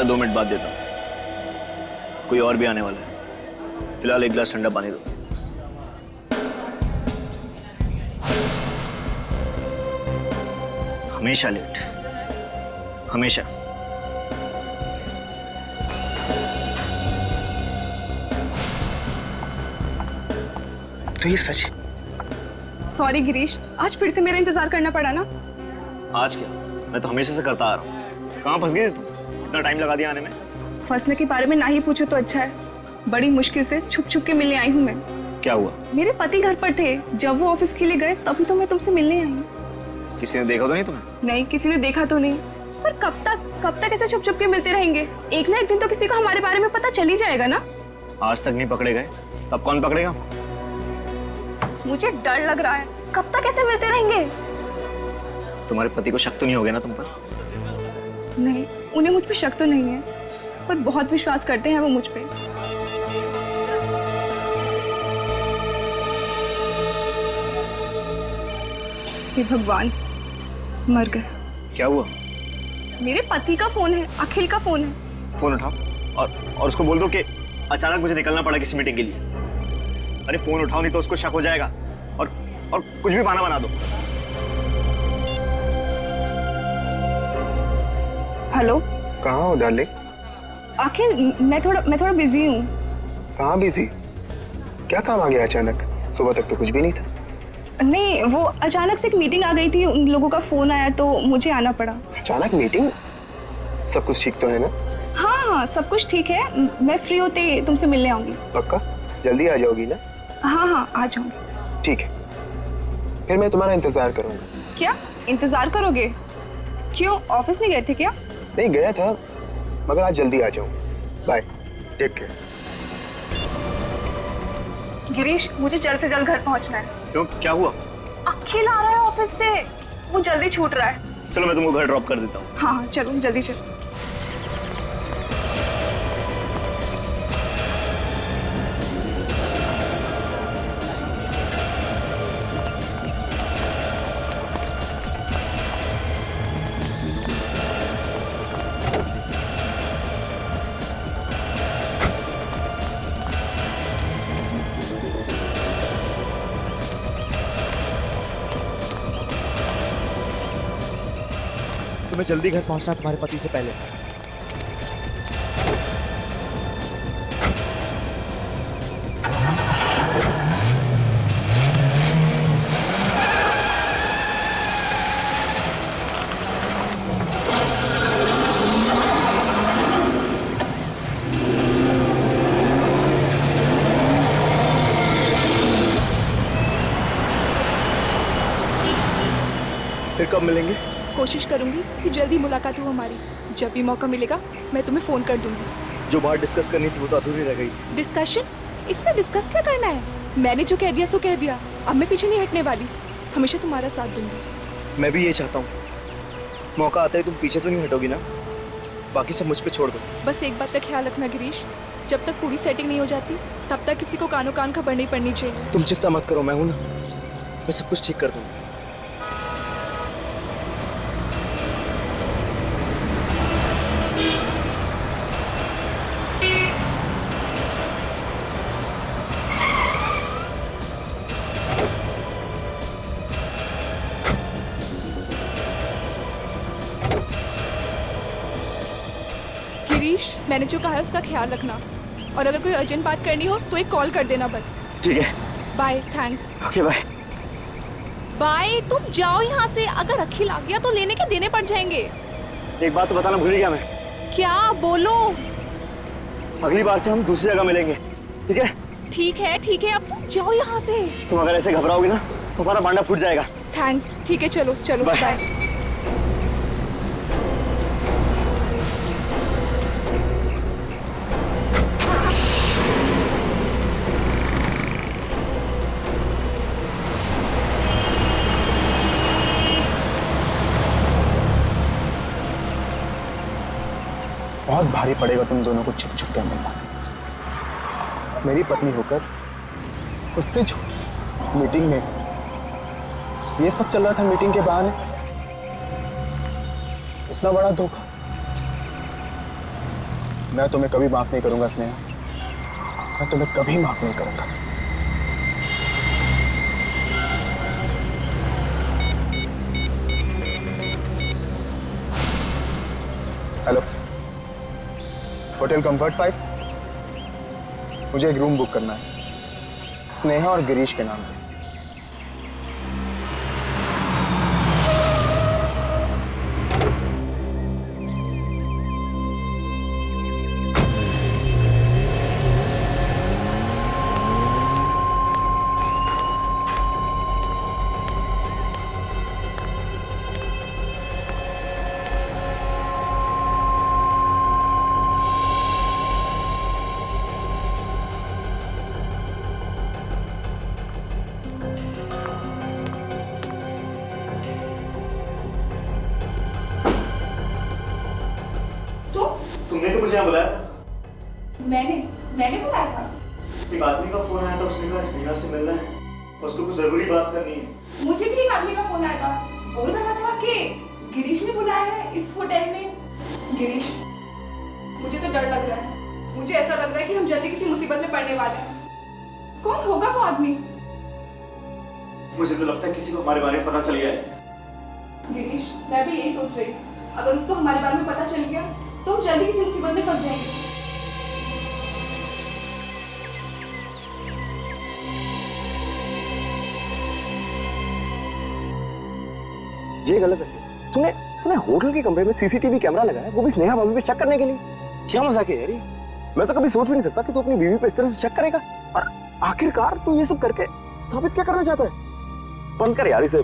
मैं 2 मिनट बाद देता हूँ, कोई और भी आने वाला है। फिलहाल एक गिलास ठंडा पानी दो। हमेशा लेट, हमेशा। तो ये सच है? सॉरी गिरीश, आज फिर से मेरा इंतजार करना पड़ा ना। आज क्या, मैं तो हमेशा से करता आ रहा हूँ। कहाँ फंस गई तुम? इतना टाइम लगा दिया आने में। फंसने के बारे में ना ही पूछो तो अच्छा है। बड़ी मुश्किल से छुप छुप के मिलने आई हूँ मैं। क्या हुआ? मेरे पति घर पर थे, जब वो ऑफिस के लिए गए तभी तो मैं तुमसे मिलने आई हूँ। किसी ने देखा तो नहीं तुम्हें? नहीं, किसी ने देखा तो नहीं, पर कब तक ऐसे छुप छुप के मिलते रहेंगे? एक ना एक दिन तो किसी को हमारे बारे में पता चल ही जाएगा ना। आज तक नहीं पकड़े गए, तब कौन पकड़ेगा? मुझे डर लग रहा है, कब तक ऐसे मिलते रहेंगे? तुम्हारे पति को शक तो नहीं हो गया ना तुम पर? नहीं, उन्हें मुझ पे शक तो नहीं है, पर बहुत विश्वास करते हैं वो मुझ पे। हे भगवान, मर गए। क्या हुआ? मेरे पति का फोन है, अखिल का फोन है। फोन उठाओ और उसको बोल दो कि अचानक मुझे निकलना पड़ा किसी मीटिंग के लिए। अरे फोन उठाओ, नहीं तो उसको शक हो जाएगा और कुछ भी बहाना बना दो। हेलो। कहाँ हो डार्लिंग? अखिल, मैं थोड़ा बिजी हूँ। कहाँ बिजी? क्या काम आ गया अचानक? सुबह तक तो कुछ भी नहीं था। नहीं, वो अचानक से एक मीटिंग आ गई थी, उन लोगों का फोन आया तो मुझे आना पड़ा। अचानक मीटिंग? सब कुछ ठीक तो है ना? हाँ, सब कुछ ठीक है। मैं फ्री होते तुमसे मिलने आऊंगी। पक्का? जल्दी आ जाओगी ना? हाँ, आ जाऊंगी। ठीक है, फिर मैं तुम्हारा इंतजार करूंगा। क्या इंतजार करोगे? क्यों, ऑफिस नहीं गए थे क्या? नहीं गया था, मगर आज जल्दी आ जाऊंगा। Bye, take care. गिरीश, मुझे जल्द से जल्द घर पहुंचना है। क्यों, क्या हुआ? अखिल आ रहा है ऑफिस से, वो जल्दी छूट रहा है। चलो मैं तुमको घर ड्रॉप कर देता हूँ। हाँ, चलो जल्दी चलो। तुम्हें जल्दी घर पहुंचना तुम्हारे पति से पहले। फिर कब मिलेंगे? कोशिश करूंगी कि जल्दी मुलाकात हो हमारी। जब भी मौका मिलेगा मैं तुम्हें फोन कर दूंगी। जो बात डिस्कस करनी थी वो तो अधूरी रह गई। डिस्कशन? इसमें डिस्कस क्या करना है? मैंने जो कह दिया सो कह दिया, अब मैं पीछे नहीं हटने वाली। हमेशा तुम्हारा साथ दूंगी। मैं भी ये चाहता हूँ, मौका आता है तुम पीछे तो नहीं हटोगी ना? बाकी सब मुझ पे छोड़ दो। बस एक बात का ख्याल रखना गिरीश, जब तक पूरी सेटिंग नहीं हो जाती तब तक किसी को कानो कान खबर नहीं पड़नी चाहिए। तुम चिंता मत करो, मैं हूं ना, मैं सब कुछ ठीक कर दूंगा। गिरीश, मैंने जो कहा है उसका ख्याल रखना, और अगर कोई अर्जेंट बात करनी हो तो एक कॉल कर देना बस। ठीक है, bye, thanks. Okay bye. Bye, तुम जाओ यहाँ से। अगर अखिल आ गया तो लेने के देने पड़ जाएंगे। एक बात तो बताना भूल गया मैं। क्या? बोलो। अगली बार से हम दूसरी जगह मिलेंगे, ठीक है? ठीक है, अब तुम जाओ यहाँ से। तुम अगर ऐसे घबराओगी ना तो हमारा बांडा फूट जाएगा। थैंक्स, ठीक है, चलो बाय। बाय। बहुत भारी पड़ेगा तुम दोनों को छुप छुप के मिलना। मेरी पत्नी होकर उससे मीटिंग में ये सब चल रहा था, मीटिंग के बहाने। इतना बड़ा धोखा। मैं तुम्हें कभी माफ नहीं करूंगा स्नेहा, मैं तुम्हें कभी माफ नहीं करूंगा। हेलो, होटल कंफर्ट 5, मुझे एक रूम बुक करना है स्नेहा और गिरीश के नाम पे। तुमने तो मुझे यहाँ बुलाया था। मैंने बुलाया था। एक आदमी का फोन आया था, उसने कहा स्नेहा से मिलना है, उसको कुछ जरूरी बात करनी है। मुझे भी एक आदमी का फोन आया था, बोल रहा था कि गिरीश ने बुलाया है इस होटल में। गिरीश, मुझे तो डर लग रहा है। मुझे ऐसा लग रहा है कि हम जल्दी किसी मुसीबत में पड़ने वाले हैं। कौन होगा वो आदमी? मुझे तो लगता है किसी को हमारे बारे में पता चल गया है। गिरीश, मैं भी यही सोच रही हूँ। अगर उसको हमारे बारे में पता चल गया तो हम जल्दी किसी मुसीबत में फंस जाएंगे। ये गलत है। तूने तूने होटल के कमरे में सीसीटीवी कैमरा लगाया, वो भी स्नेहा भाभी पे शक करने के लिए। क्या मजाक है यार ये? मैं तो कभी सोच भी नहीं सकता कि तू अपनी बीवी पे इस तरह से शक करेगा। और आखिरकार तू ये सब करके साबित क्या करना चाहता है? बंद कर यार इसे।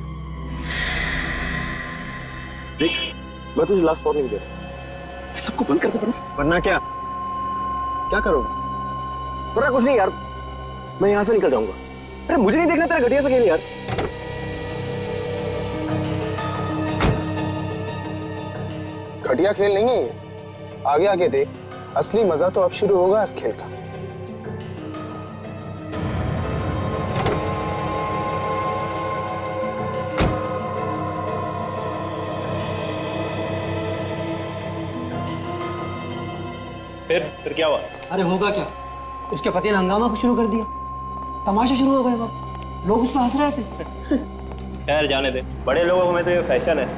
देख, मैं तुझे लास्ट वार्निंग दे रहा हूं, सबको बंद कर दे। वरना क्या करोगे? वरना कुछ नहीं यार, मैं यहां से निकल जाऊंगा। अरे मुझे नहीं देखना तेरा घटिया सा खेल यार। घटिया खेल नहीं है ये, आगे आगे देख, असली मजा तो अब शुरू होगा इस खेल का। फिर क्या हुआ? अरे होगा क्या, उसके पति ने हंगामा शुरू कर दिया। तमाशा शुरू हो गए, बाप लोग उस पर हंस रहे थे। खैर जाने दे, बड़े लोगों में तो ये फैशन है।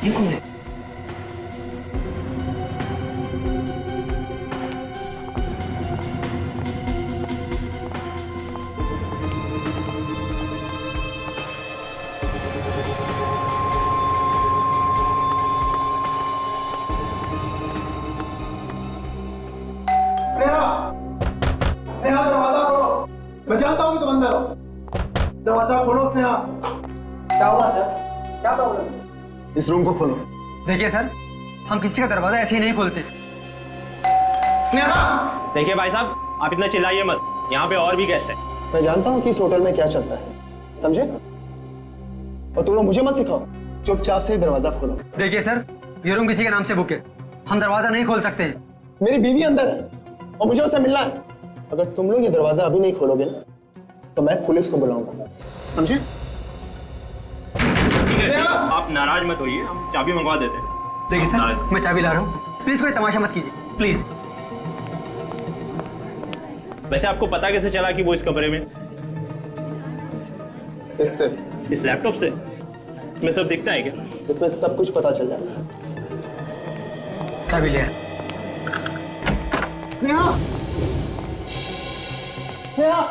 ये कौन है? स्नेहा, दरवाजा खोलो। मैं जानता हूँ कि तुम अंदर हो। दरवाजा खोलो स्नेहा। क्या हुआ सर? क्या प्रॉब्लम? इस रूम को खोलो। देखिए सर, हम किसी का दरवाजा ऐसे ही नहीं खोलते। स्नेहा! देखिए भाई साहब, आप इतना चिल्लाइए मत, यहाँ पे और भी गेस्ट हैं। मैं जानता हूँ कि इस होटल में क्या चलता है, समझे? और तुम लोग मुझे मत सिखाओ, चुपचाप से दरवाजा खोलो। देखिए सर, ये रूम किसी के नाम से बुक है, हम दरवाजा नहीं खोल सकते हैं। मेरी बीवी अंदर है और मुझे उससे मिलना है। अगर तुम लोग ये दरवाजा अभी नहीं खोलोगे ना, तो मैं पुलिस को बुलाऊंगा, समझे? ठीक है, आप नाराज मत होइए, हम चाबी मंगवा देते हैं। देखिए सर, मैं चाबी ला रहा हूँ, प्लीज कोई तमाशा मत कीजिए, प्लीज। वैसे आपको पता कैसे चला कि वो इस कमरे में? इससे, इस लैपटॉप से? इसमें सब दिखता है क्या? इसमें सब कुछ पता चल जाता है। चाबी लिया। स्नेहा! स्नेहा!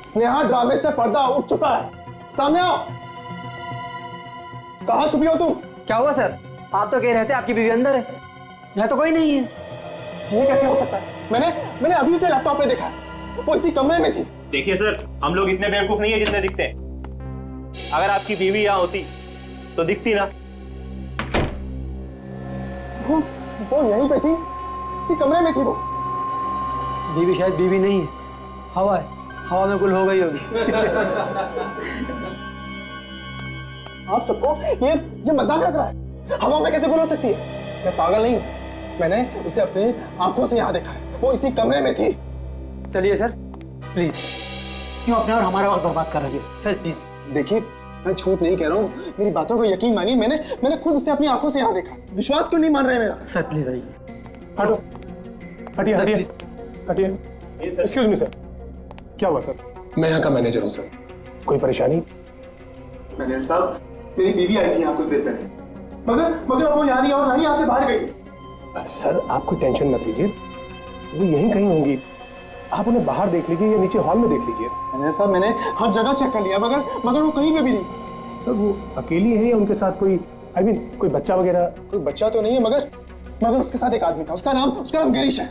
स्नेहा, ड्रामे से पर्दा उठ चुका है, सामने आओ। कहाँ छुपी हो तुम? क्या हुआ सर? आप तो कह रहे थे आपकी बीवी अंदर है, यहाँ तो कोई नहीं है। ये कैसे हो सकता है? मैंने अभी उसे लैपटॉप पे देखा, वो इसी कमरे में थी। देखिए सर, हम लोग इतने बेवकूफ नहीं है जितने दिखते हैं। अगर आपकी बीवी यहाँ होती तो दिखती ना। वो यहीं पे थी, इसी कमरे में थी वो। बीवी शायद बीवी नहीं है, हवा है, हवा में गुल हो गई होगी। आप सबको ये मजाक लग रहा है? हवा में कैसे गुल हो सकती है? मैं पागल नहीं हूँ, मैंने उसे अपनी आंखों से यहाँ देखा है, वो इसी कमरे में थी। चलिए सर, प्लीज, क्यों अपने और हमारा वक्त बर्बाद कर रही है? Sir please. देखिए, मैं झूठ नहीं कह रहा हूँ, मेरी बातों को यकीन मानिए, मैंने खुद उसे अपनी आंखों से यहाँ देखा। विश्वास क्यों नहीं मान रहे मेरा? सर प्लीज आइए। हटो, हटिए हटिए हटिए। एक्सक्यूज मी सर, क्या हुआ सर? मैं यहाँ का मैनेजर हूँ सर, कोई परेशानी? मैनेजर साहब, मेरी बीवी आई थी यहाँ कुछ देर पहले, मगर अब वो यहाँ नहीं और ना ही यहाँ से बाहर गई। सर आप कोई टेंशन मत लीजिए, वो यहीं कहीं होंगी, आप उन्हें बाहर देख लीजिए या नीचे हॉल में देख लीजिए। मैनेजर साहब, मैंने हर जगह चेक कर लिया, मगर वो कहीं पे भी नहीं। सर वो अकेली है या उनके साथ कोई कोई बच्चा वगैरह? कोई बच्चा तो नहीं है, मगर उसके साथ एक आदमी था, उसका नाम गिरीश है।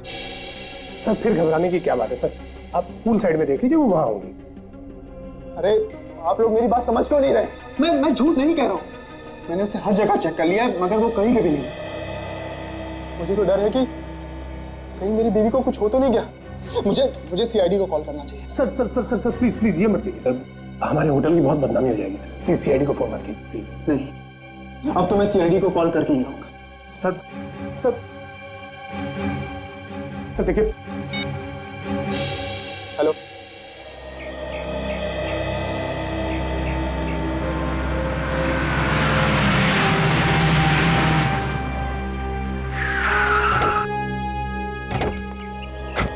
सर फिर घबराने की क्या बात है सर, आप पूल साइड में देख लीजिए, वो वहां होंगी। अरे आप लोग मेरी बात समझ क्यों नहीं रहे? मैं झूठ नहीं कह रहा हूँ, मैंने उसे हर जगह चेक कर लिया है, मगर वो कहीं पे भी नहीं है। मुझे तो डर है कि कहीं मेरी बीवी को कुछ हो तो नहीं गया। मुझे सीआईडी को कॉल करना चाहिए। Sir sir sir sir sir please please ये मत कीजिए सर, हमारे होटल की बहुत बदनामी हो जाएगी सर, प्लीज सीआईडी को फोन मत कीजिए प्लीज। नहीं, अब तो मैं सीआईडी को कॉल करके ही रहूंगा। सर सर सर देखिए। हेलो,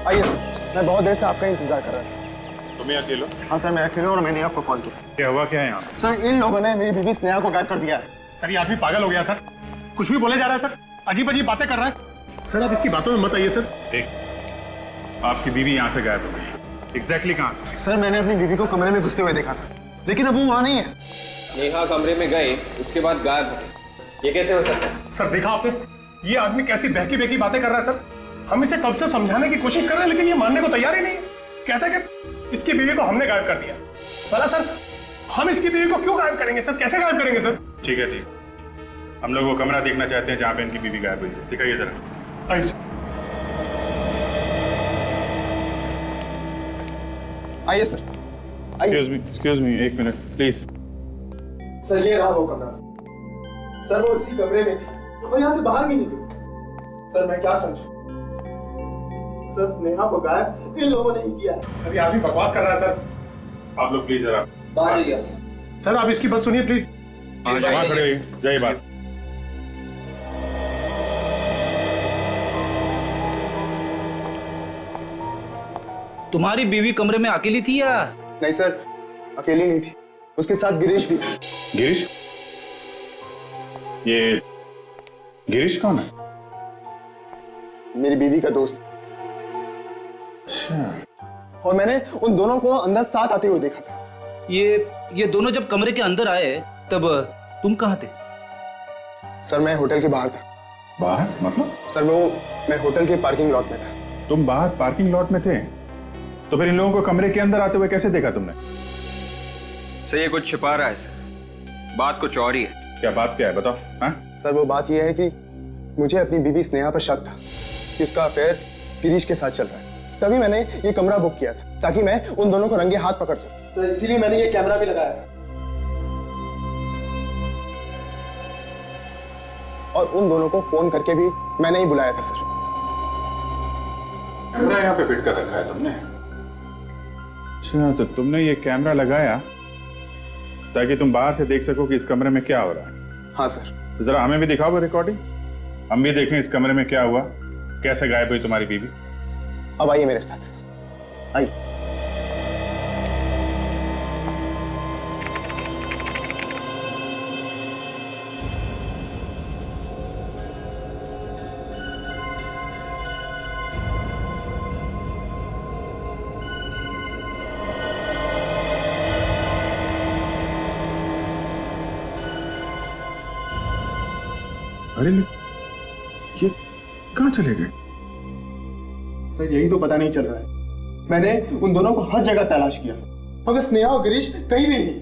आइए सर, मैं बहुत देर से आपका इंतजार कर रहा था। तुम्हें अकेलो? हाँ सर, मैं अकेले और मैंने आपको कॉल किया। क्या हुआ, क्या है यहाँ? सर इन लोगों ने मेरी बीवी स्नेहा को गायब कर दिया है। सर ये आदमी पागल हो गया सर, कुछ भी बोले जा रहा है सर, अजीब अजीब बातें कर रहा है सर, आप इसकी बातों में मत आइए सर। एक आपकी बीवी यहाँ से गायब हो गई, एग्जैक्टली कहाँ से? सर मैंने अपनी बीवी को कमरे में घुसते हुए देखा था, लेकिन अब वो वहाँ नहीं है। नेहा कमरे में गए, उसके बाद गायब हो गए, ये कैसे हो सकता है? सर देखा आपने, ये आदमी कैसी बहकी बहकी बातें कर रहा है सर, हम इसे कब से समझाने की कोशिश कर रहे हैं लेकिन ये मानने को तैयार ही नहीं है। कहता है कि इसकी बीवी को हमने गायब कर दिया। भला सर हम इसकी बीवी को क्यों गायब करेंगे सर, कैसे गायब करेंगे सर? ठीक है, ठीक, हम लोग वो कमरा देखना चाहते हैं जहाँ पे इनकी बीवी गायब हुई है, दिखाइए जरा। आइए सर। आइए सर, एक्सक्यूज मी, एक मिनट प्लीज। सर ये रहा वो कमरा। सर वो इसी कमरे में थी और यहाँ से बाहर भी नहीं गई। सर मैं क्या समझूं? सर स्नेहा को गायब इन लोगों ने ही किया। सर ये आदमी बकवास कर रहा है सर। आप लोग प्लीज जरा बाहर आइए। सर आप इसकी बात सुनिए प्लीज। वहाँ खड़े होइए, जाइए बात। तुम्हारी बीवी कमरे में अकेली थी या? नहीं सर, अकेली नहीं थी, उसके साथ गिरीश भी था। गिरीश? ये गिरीश कौन है? मेरी बीवी का दोस्त। अच्छा। और मैंने उन दोनों को अंदर साथ आते हुए देखा था। ये दोनों जब कमरे के अंदर आए तब तुम कहाँ थे? सर मैं होटल के बाहर था। बाहर मतलब? सर मैं होटल के पार्किंग लॉट में था। तुम बाहर पार्किंग लॉट में थे, तो फिर इन लोगों को कमरे के अंदर आते हुए कैसे देखा तुमने? सर ये कुछ छिपा रहा है सर, बात कुछ और ही है। क्या बात क्या है, बताओ। हाँ सर वो बात यह है कि मुझे अपनी बीवी स्नेहा पर शक था कि उसका अफेयर गिरीश के साथ चल रहा है। तभी मैंने ये कमरा बुक किया था ताकि मैं उन दोनों को रंगे हाथ पकड़ सकूं। सर इसीलिए मैंने ये कैमरा भी लगाया था और उन दोनों को फोन करके भी मैंने ही बुलाया था। सर कैमरा यहाँ पे फिट कर रखा है तुमने? अच्छा, तो तुमने ये कैमरा लगाया ताकि तुम बाहर से देख सको कि इस कमरे में क्या हो रहा है? हाँ सर। तो जरा हमें भी दिखाओ वो रिकॉर्डिंग, हम भी देखें इस कमरे में क्या हुआ, कैसे गायब हुई तुम्हारी बीवी। अब आइए मेरे साथ, आइए। अरे ये कहाँ चले गए? सर यही तो पता नहीं चल रहा है। मैंने उन दोनों को हर जगह तलाश किया मगर स्नेहा और गिरीश कहीं भी नहीं।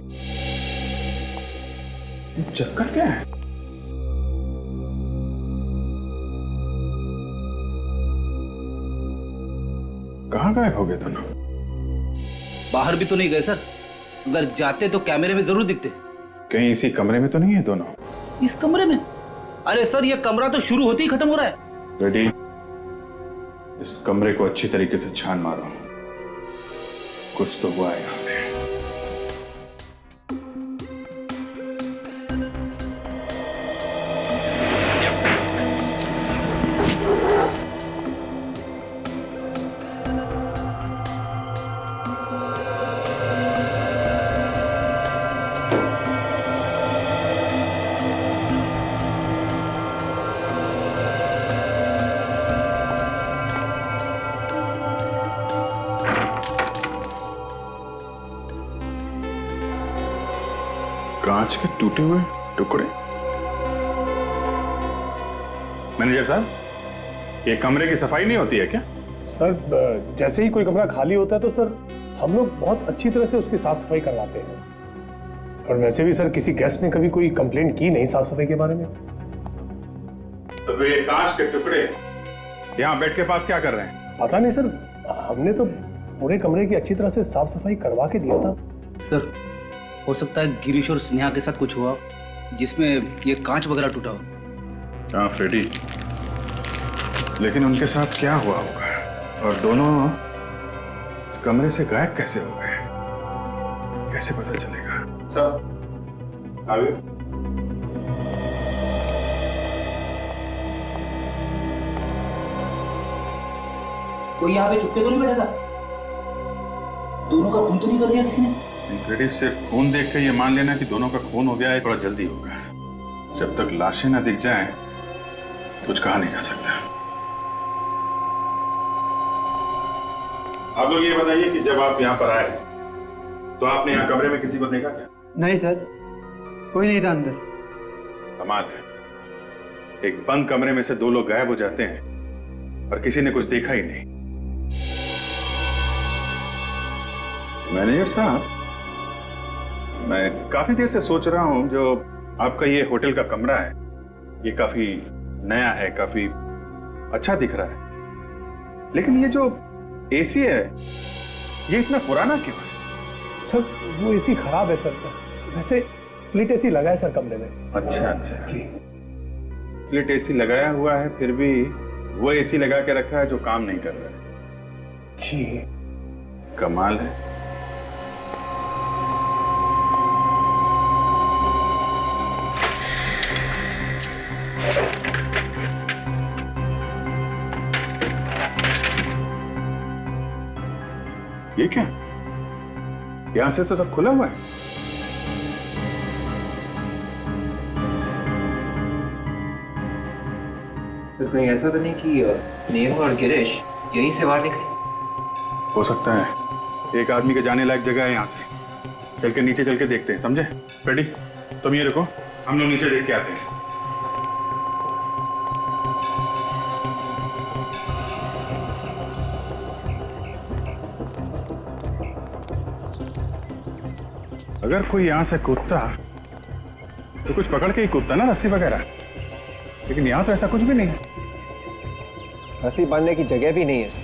चक्कर क्या है? कहाँ गायब हो गए दोनों? बाहर भी तो नहीं गए सर, अगर जाते तो कैमरे में जरूर दिखते। कहीं इसी कमरे में तो नहीं है दोनों? इस कमरे में? अरे सर ये कमरा तो शुरू होते ही खत्म हो रहा है। रेडी, इस कमरे को अच्छी तरीके से छान मारो, कुछ तो हुआ है यहाँ पे। कांच के टूटे हुए टुकड़े। मैनेजर साहब, ये कमरे की सफाई नहीं होती है क्या? सर जैसे ही कोई कमरा खाली होता है तो सर हम लोग बहुत अच्छी तरह से उसकी साफ सफाई करवाते हैं। और वैसे भी सर किसी गेस्ट ने कभी कोई कंप्लेंट की नहीं साफ सफाई के बारे में। तो फिर ये कांच के टुकड़े यहाँ बेड के पास क्या कर रहे हैं? पता नहीं सर, हमने तो पूरे कमरे की अच्छी तरह से साफ सफाई करवा के दिया था। सर हो सकता है गिरीश और स्नेहा के साथ कुछ हुआ जिसमें ये कांच वगैरह टूटा हो। हाँ फ्रेडी, लेकिन उनके साथ क्या हुआ होगा और दोनों इस कमरे से गायब कैसे हो गए, कैसे पता चलेगा? सर आगे। कोई यहाँ पे चुपके तो नहीं बैठा था? दोनों का खून तो नहीं कर दिया किसी ने? फ्रेडी, सिर्फ खून देख के ये मान लेना कि दोनों का खून हो गया है थोड़ा जल्दी होगा। जब तक लाशें ना दिख जाएं, कुछ कहा नहीं जा सकता। आप लोग ये बताइए कि जब आप यहाँ पर आए तो आपने यहाँ कमरे में किसी को देखा क्या? नहीं सर, कोई नहीं था अंदर। कमाल है, एक बंद कमरे में से दो लोग गायब हो जाते हैं और किसी ने कुछ देखा ही नहीं। मैनेजर साहब, मैं काफी देर से सोच रहा हूं, जो आपका ये होटल का कमरा है ये काफी नया है, काफी अच्छा दिख रहा है, लेकिन ये जो एसी है ये इतना पुराना क्यों है? सर वो एसी खराब है सर। वैसे स्प्लिट एसी लगा है सर कमरे में। अच्छा अच्छा जी। स्प्लिट एसी लगाया हुआ है, फिर भी वो एसी लगा के रखा है जो काम नहीं कर रहा है। जी कमाल है। ये क्या? यहां से तो सब खुला हुआ है। तो कहीं ऐसा तो नहीं कि नेहा और गिरीश यहीं से बाहर निकले? हो सकता है। एक आदमी के जाने लायक जगह है यहाँ से। चल के नीचे चल के देखते हैं, समझे? फ्रेडी, तुम ये रुको, हम लोग नीचे देख के आते हैं। अगर कोई यहाँ से कूदता तो कुछ पकड़ के ही कूदता ना, रस्सी वगैरह, लेकिन यहाँ तो ऐसा कुछ भी नहीं है। रस्सी बांधने की जगह भी नहीं है सर।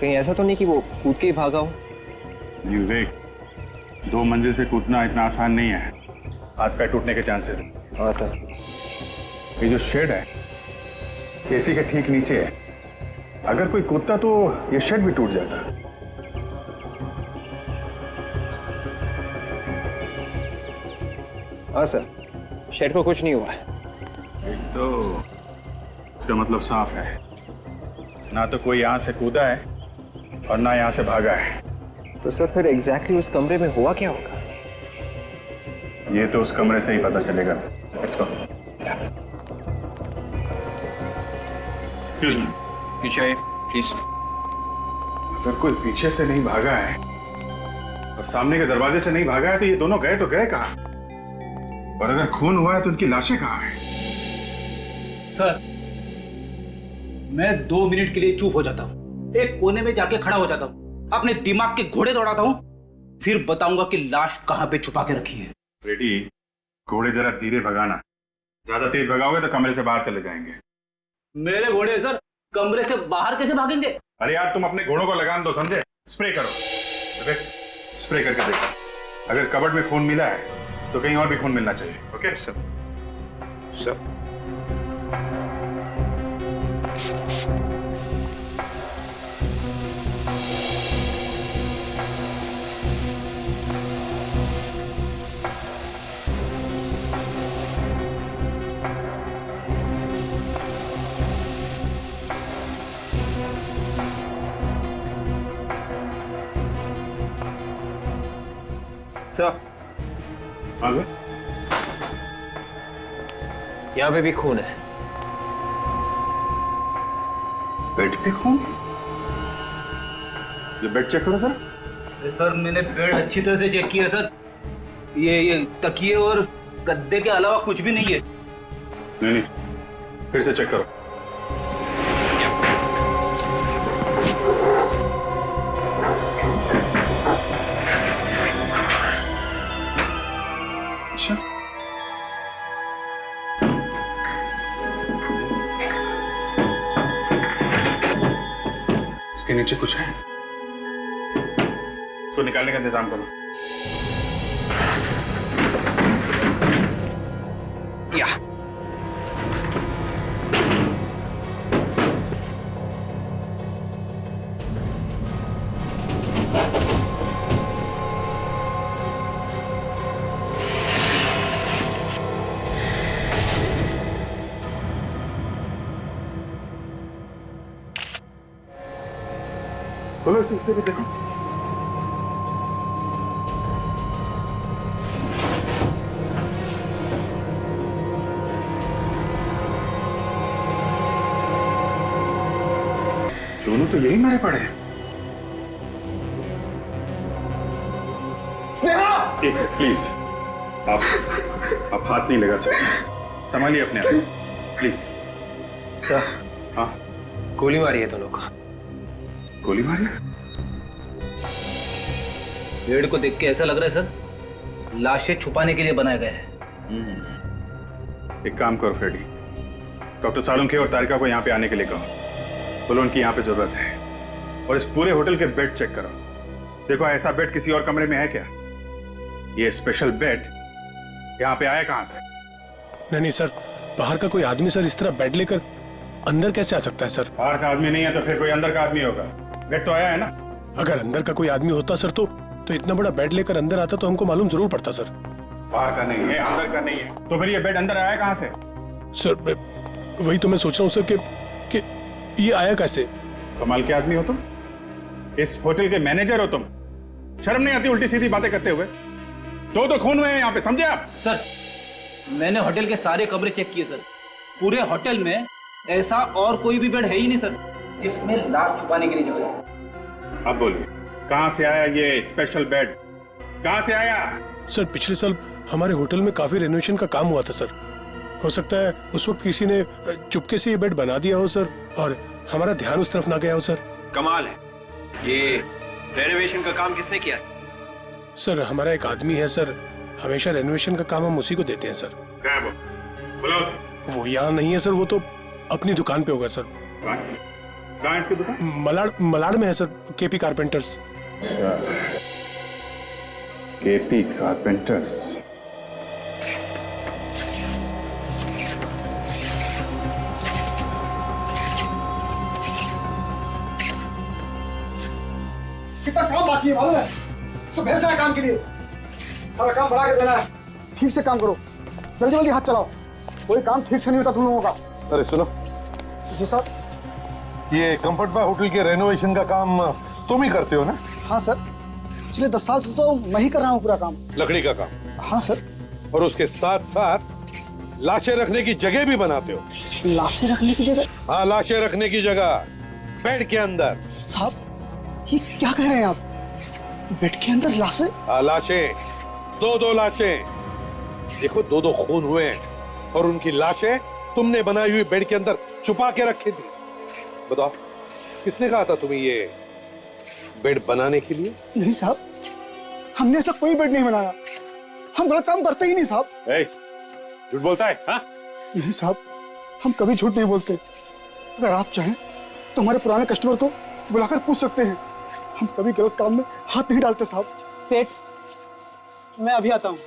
कहीं ऐसा तो नहीं कि वो कूद के ही भागा हो? नहीं देख, 2 मंजिल से कूदना इतना आसान नहीं है, हाथ पैर टूटने के चांसेस। हाँ सर। ये जो शेड है एसी के ठीक नीचे है, अगर कोई कूदता तो ये शेड भी टूट जाता। हाँ सर, शेड को कुछ नहीं हुआ है। एक तो इसका मतलब साफ है, ना तो कोई यहाँ से कूदा है और ना यहाँ से भागा है। तो सर फिर एग्जैक्टली उस कमरे में हुआ क्या होगा? ये तो उस कमरे से ही पता चलेगा। Let's go. एक्सक्यूज मी, पीछे आइए प्लीज। अगर कोई पीछे से नहीं भागा है और सामने के दरवाजे से नहीं भागा है तो ये दोनों गए तो गए कहाँ? और अगर खून हुआ है तो उनकी लाशें कहाँ हैं? सर मैं 2 मिनट के लिए चुप हो जाता हूँ, एक कोने में जाके खड़ा हो जाता हूँ, अपने दिमाग के घोड़े दौड़ाता हूँ, फिर बताऊंगा कि लाश कहाँ पे छुपा के रखी है। रेडी, घोड़े जरा धीरे भगाना, ज्यादा तेज भगाओगे तो कमरे से बाहर चले जाएंगे। मेरे घोड़े सर कमरे से बाहर कैसे भागेंगे? अरे यार तुम अपने घोड़ों को लगान दो, समझे? स्प्रे करो। ओके, स्प्रे करके देखो, अगर कबर्ड में खून मिला है तो कहीं और भी खून मिलना चाहिए। Okay sir. सर आगे यहाँ पे भी खून है। बेड पे खून? ये बेड चेक करो सर। सर मैंने बेड अच्छी तरह से चेक किया सर, ये तकिए और गद्दे के अलावा कुछ भी नहीं है। नहीं, फिर से चेक करो। अच्छा, इसके नीचे कुछ है, इसको निकालने का इंतजाम करो। या खोलो इसे भी देखो। दोनों तो यही मारे पड़े हैं। स्नेहा! एक मिनट प्लीज, आप हाथ नहीं लगा सकते, संभालिए अपने आप को प्लीज। सर, हाँ, गोली मारी है दोनों को। गोली मारी? बेड को देख के ऐसा लग रहा है सर लाशें छुपाने के लिए बनाया गया है। एक काम करो फ्रेडी, डॉक्टर सालुंखे और तारिका को यहाँ पे आने के लिए कहो, बोलो उनकी यहाँ पे जरूरत है। और इस पूरे होटल के बेड चेक करो, देखो ऐसा बेड किसी और कमरे में है क्या? ये स्पेशल बेड यहाँ पे आया कहाँ से? नहीं सर, बाहर का कोई आदमी सर इस तरह बेड लेकर अंदर कैसे आ सकता है सर? बाहर का आदमी नहीं है तो फिर कोई अंदर का आदमी होगा। बेड तो आया है ना? अगर अंदर का कोई आदमी होता सर तो इतना बड़ा बेड लेकर अंदर आता तो हमको मालूम जरूर पड़ता सर। बाहर का नहीं है, अंदर का नहीं है, तो फिर ये बेड अंदर आया कहाँ से? सर वही तो मैं सोच रहा हूँ सर कि ये आया कैसे? कमाल के आदमी हो तुम, इस होटल के मैनेजर हो तुम, शर्म नहीं आती उल्टी सीधी बातें करते हुए? दो खून हुए हैं यहाँ पे, समझे आप? सर मैंने होटल के सारे कमरे चेक किए सर, पूरे होटल में ऐसा और कोई भी बेड है ही नहीं सर जिसमें लाश छुपाने के लिए जगह है। अब बोलिए, कहाँ से आया ये स्पेशल बेड, कहाँ से आया? सर पिछले साल हमारे होटल में काफी रेनोवेशन का काम हुआ था सर, हो सकता है उस वक्त किसी ने चुपके से ये बेड बना दिया हो सर और हमारा ध्यान उस तरफ ना गया हो सर। कमाल है, ये रेनोवेशन का काम किसने किया? सर हमारा एक आदमी है सर, हमेशा रेनोवेशन का काम हम उसी को देते हैं सर। क्या है वो? बुलाओ उसे। वो यहाँ नहीं है सर, वो तो अपनी दुकान पे होगा सर। कहाँ है इसकी दुकान? मलाड में है sir, KP carpenters. KP carpenters. कितना काम बाकी है मालूम है? तो भेजना है काम के लिए, सारा काम बढ़ा के देना है। ठीक से काम करो, जल्दी जल्दी हाथ चलाओ, कोई काम ठीक से नहीं होता तुम लोगों का। अरे सुनो जी साहब। ये कंफर्ट बार होटल के रेनोवेशन का काम तुम ही करते हो ना? हाँ सर, पिछले 10 साल से तो मैं ही कर रहा हूँ पूरा काम। लकड़ी का काम? हाँ सर। और उसके साथ साथ लाशें रखने की जगह भी बनाते हो? लाशें रखने की जगह? हाँ, लाशें रखने की जगह बेड के अंदर। साहब ये क्या कह रहे हैं आप? बेड के अंदर लाशें? हाँ, लाशें, दो लाशें। देखो, दो खून हुए हैं और उनकी लाशें तुमने बनाई हुई बेड के अंदर छुपा के रखी थी। बताओ, किसने कहा था तुम्हें ये बेड बनाने के लिए? नहीं साहब, हमने ऐसा कोई बेड नहीं बनाया, हम गलत काम करते ही नहीं साहब। झूठ बोलता है? हाँ? नहीं साहब, हम कभी झूठ नहीं बोलते। अगर आप चाहें तो हमारे पुराने कस्टमर को बुलाकर पूछ सकते हैं, हम कभी गलत काम में हाथ नहीं डालते साहब। सेठ, मैं अभी आता हूँ।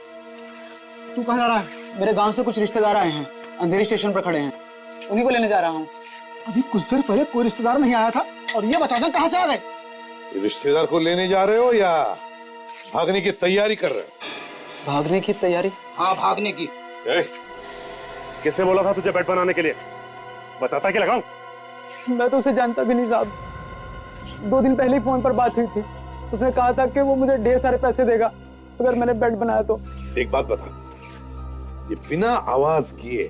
तू कहाँ जा रहा है? मेरे गांव से कुछ रिश्तेदार आए हैं, अंधेरी स्टेशन पर खड़े हैं, उन्हीं को लेने जा रहा हूँ। अभी कुछ देर पहले कोई रिश्तेदार नहीं आया था और ये बता दें कहाँ से आ गए? रिश्तेदार को लेने जा रहे हो या भागने की तैयारी कर रहे हो? भागने की तैयारी? हाँ, भागने की। किसने बोला था तुझे बेड बनाने के लिए? बताता कि लगाऊं? मैं तो उसे जानता भी नहीं साहब, 2 दिन पहले ही फोन पर बात हुई थी, उसने कहा था कि वो मुझे ढेर सारे पैसे देगा अगर मैंने बेड बनाया तो। एक बात बता, ये बिना आवाज किए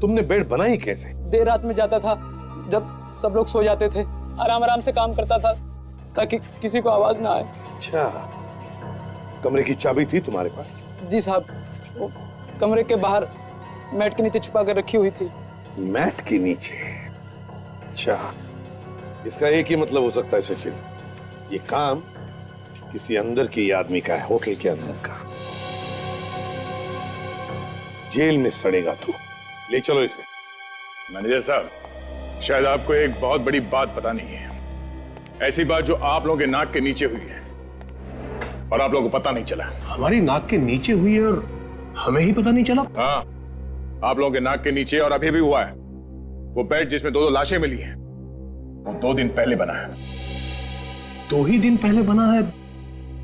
तुमने बेड बनाई कैसे? देर रात में जाता था, जब सब लोग सो जाते थे, आराम आराम से काम करता था ताकि किसी को आवाज ना आए। अच्छा, कमरे की चाबी थी तुम्हारे पास? जी साहब, वो कमरे के बाहर मैट के नीचे छुपा कर रखी हुई थी। मैट के नीचे? अच्छा, इसका एक ही मतलब हो सकता है सचिन, ये काम किसी अंदर के आदमी का है, होटल के अंदर का। जेल में सड़ेगा तू, ले चलो इसे। मैनेजर साहब, शायद आपको एक बहुत बड़ी बात पता नहीं है। ऐसी बात जो आप लोगों के नाक के नीचे हुई है और आप लोगों को पता नहीं चला। हमारी नाक के नीचे हुई है और हमें ही पता नहीं चला? हाँ, आप लोगों के नाक के नीचे और अभी भी हुआ है। वो बेड जिसमें 2 लाशें मिली हैं, वो 2 दिन पहले बना है। 2 ही दिन पहले बना है?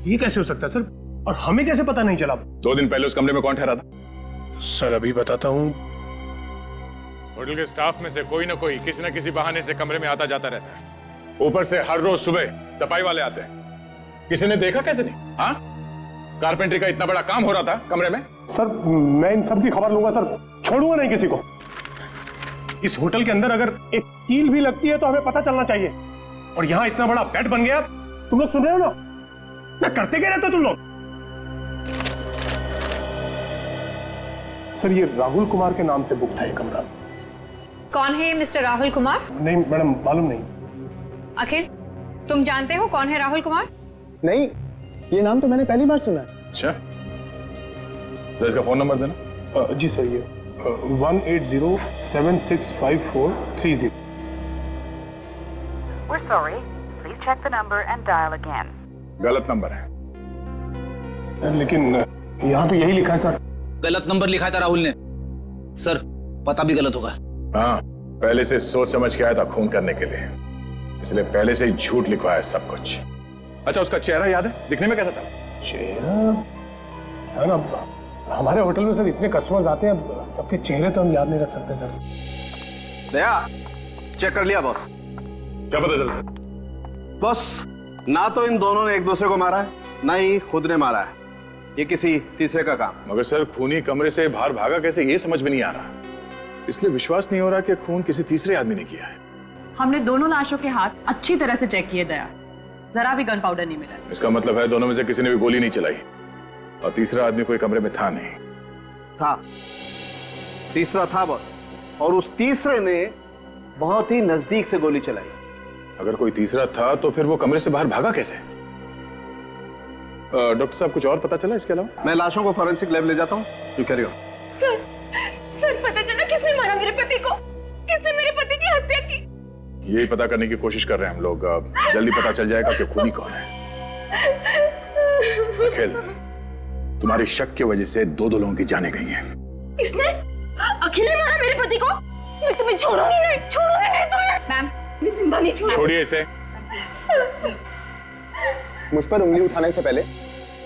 ये कैसे हो सकता है सर? और हमें कैसे पता नहीं चला? 2 दिन पहले उस कमरे में कौन ठहरा था? सर अभी बताता हूँ। होटल के स्टाफ में से कोई ना कोई किसी न किसी बहाने से कमरे में आता जाता रहता है। ऊपर से हर रोज सुबह सफाई वाले आते हैं। किसी ने देखा कैसे नहीं? हाँ, कारपेंटरी का इतना बड़ा काम हो रहा था कमरे में। सर मैं इन सब की खबर लूंगा सर, छोड़ूंगा नहीं किसी को। इस होटल के अंदर अगर एक कील भी लगती है तो हमें पता चलना चाहिए। और यहाँ इतना बड़ा बेड बन गया, तुम लोग सुन रहे हो ना करते क्या रहते हो तुम लोग? सर ये राहुल कुमार के नाम से बुक था ये कमरा। कौन है ये मिस्टर राहुल कुमार? नहीं मैडम, मालूम नहीं। अखिल, तुम जानते हो कौन है राहुल कुमार? नहीं, ये नाम तो मैंने पहली बार सुना है। अच्छा, तो इसका फोन नंबर देना। जी सर, ये 180765430। We're sorry. Please check the number and dial again. गलत नंबर है। लेकिन यहाँ तो यही लिखा है सर। गलत नंबर लिखा था राहुल ने। सर पता भी गलत होगा। हाँ, पहले से सोच समझ के आया था खून करने के लिए, इसलिए पहले से ही झूठ लिखवाया सब कुछ। अच्छा, उसका चेहरा याद है? दिखने में कैसा था? चेहरा है ना, हमारे होटल में सर इतने कस्टमर्स आते हैं, सबके चेहरे तो हम याद नहीं रख सकते सर। दया, चेक कर लिया बॉस? क्या पता चला सर? बॉस, ना तो इन दोनों ने एक दूसरे को मारा है, ना ही खुद ने मारा है। ये किसी तीसरे का काम। मगर सर खूनी कमरे से बाहर भागा कैसे, ये समझ में नहीं आ रहा। इसलिए विश्वास नहीं हो रहा कि खून किसी तीसरे आदमी ने किया है। हमने दोनों लाशों के हाथ अच्छी तरह से चेक किए दया, जरा भी गन पाउडर नहीं मिला। इसका मतलब है दोनों में से किसी ने भी गोली नहीं चलाई और तीसरा आदमी कोई कमरे में था नहीं। था, तीसरा था बॉस, और उस तीसरे ने बहुत ही नजदीक से गोली चलाई। अगर कोई तीसरा था तो फिर वो कमरे से बाहर भागा कैसे? डॉक्टर साहब, कुछ और पता चला इसके अलावा? मैं लाशों को फॉरेंसिक लैब ले जाता हूँ। You carry on. सर पता चला किसने मारा मेरे पति को? किसने मेरे पति की हत्या की? यही पता करने की कोशिश कर रहे हैं हम लोग। जल्दी पता चल जाएगा कि खूनी कौन है। अखिल, तुम्हारी शक की वजह से 2 लोगों की जानें गई हैं। इसने अखिल ने मारा मेरे पति को? मैं तुम्हें छोड़ूंगी नहीं तुम्हें। मैम, मैं जिंदा नहीं छोड़ूंगी। छोड़िए इसे। मुझ पर उंगली उठाने से पहले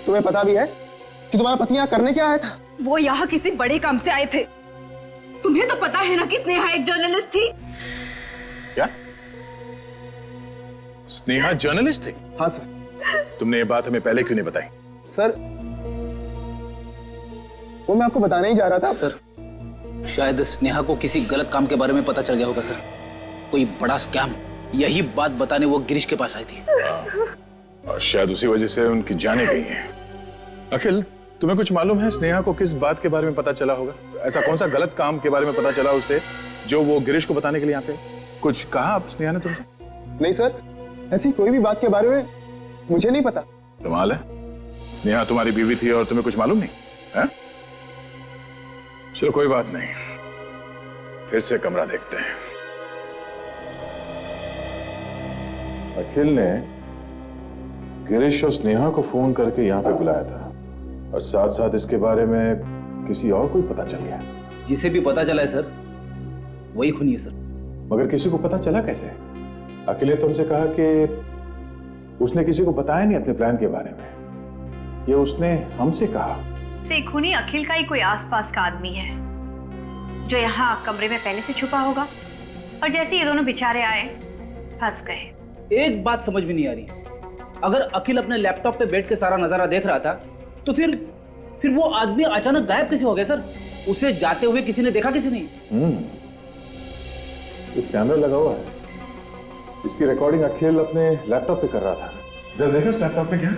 तुम्हें पता भी है कि तुम्हारा पति यहाँ करने क्या आया था? वो यहाँ किसी बड़े काम से आए थे। तुम्हें तो पता है ना कि स्नेहा एक जर्नलिस्ट थी। क्या? स्नेहा जर्नलिस्ट थी? हाँ सर। तुमने ये बात हमें पहले क्यों नहीं बताई? सर, वो मैं आपको बताने ही जा रहा था। सर, शायद स्नेहा को किसी गलत काम के बारे में पता चल गया होगा सर, कोई बड़ा स्कैम। यही बात बताने वो गिरीश के पास आई थी। और शायद उसी वजह से उनकी जानें गई हैं। अखिल, तुम्हें कुछ मालूम है स्नेहा को किस बात के बारे में पता चला होगा? ऐसा कौन सा गलत काम के बारे में पता चला उसे जो वो गिरीश को बताने के लिए यहाँ पे? कुछ कहा आप स्नेहा ने तुमसे? नहीं सर, ऐसी कोई भी बात के बारे में मुझे नहीं पता। कमाल है, स्नेहा तुम्हारी बीवी थी और तुम्हें कुछ मालूम नहीं है? चलो कोई बात नहीं, फिर से कमरा देखते हैं। अखिल ने गिरीश और स्नेहा को फोन करके यहाँ पे बुलाया था और साथ साथ इसके बारे में किसी और को भी पता चल गया। जिसे भी पता चला है सर, वही खूनी है सर। मगर किसी को पता चला कैसे? अखिल ने तुमसे कहा कि उसने किसी को बताया नहीं अपने प्लान के बारे में, ये उसने हमसे कहा। से खूनी अखिल का ही कोई आसपास का आदमी है जो यहाँ कमरे में पहले से छुपा होगा, और जैसे ये दोनों बेचारे आए फंस गए। एक बात समझ में नहीं आ रही, अगर अखिल अपने लैपटॉप पे बैठ के सारा नजारा देख रहा था तो फिर वो आदमी अचानक गायब कैसे हो गया सर? उसे जाते हुए किसी ने देखा, किसी नहीं? ये कैमरा लगा हुआ है, इसकी रिकॉर्डिंग अखिल अपने लैपटॉप पे कर रहा था। जरा देखो इस लैपटॉप पे क्या है?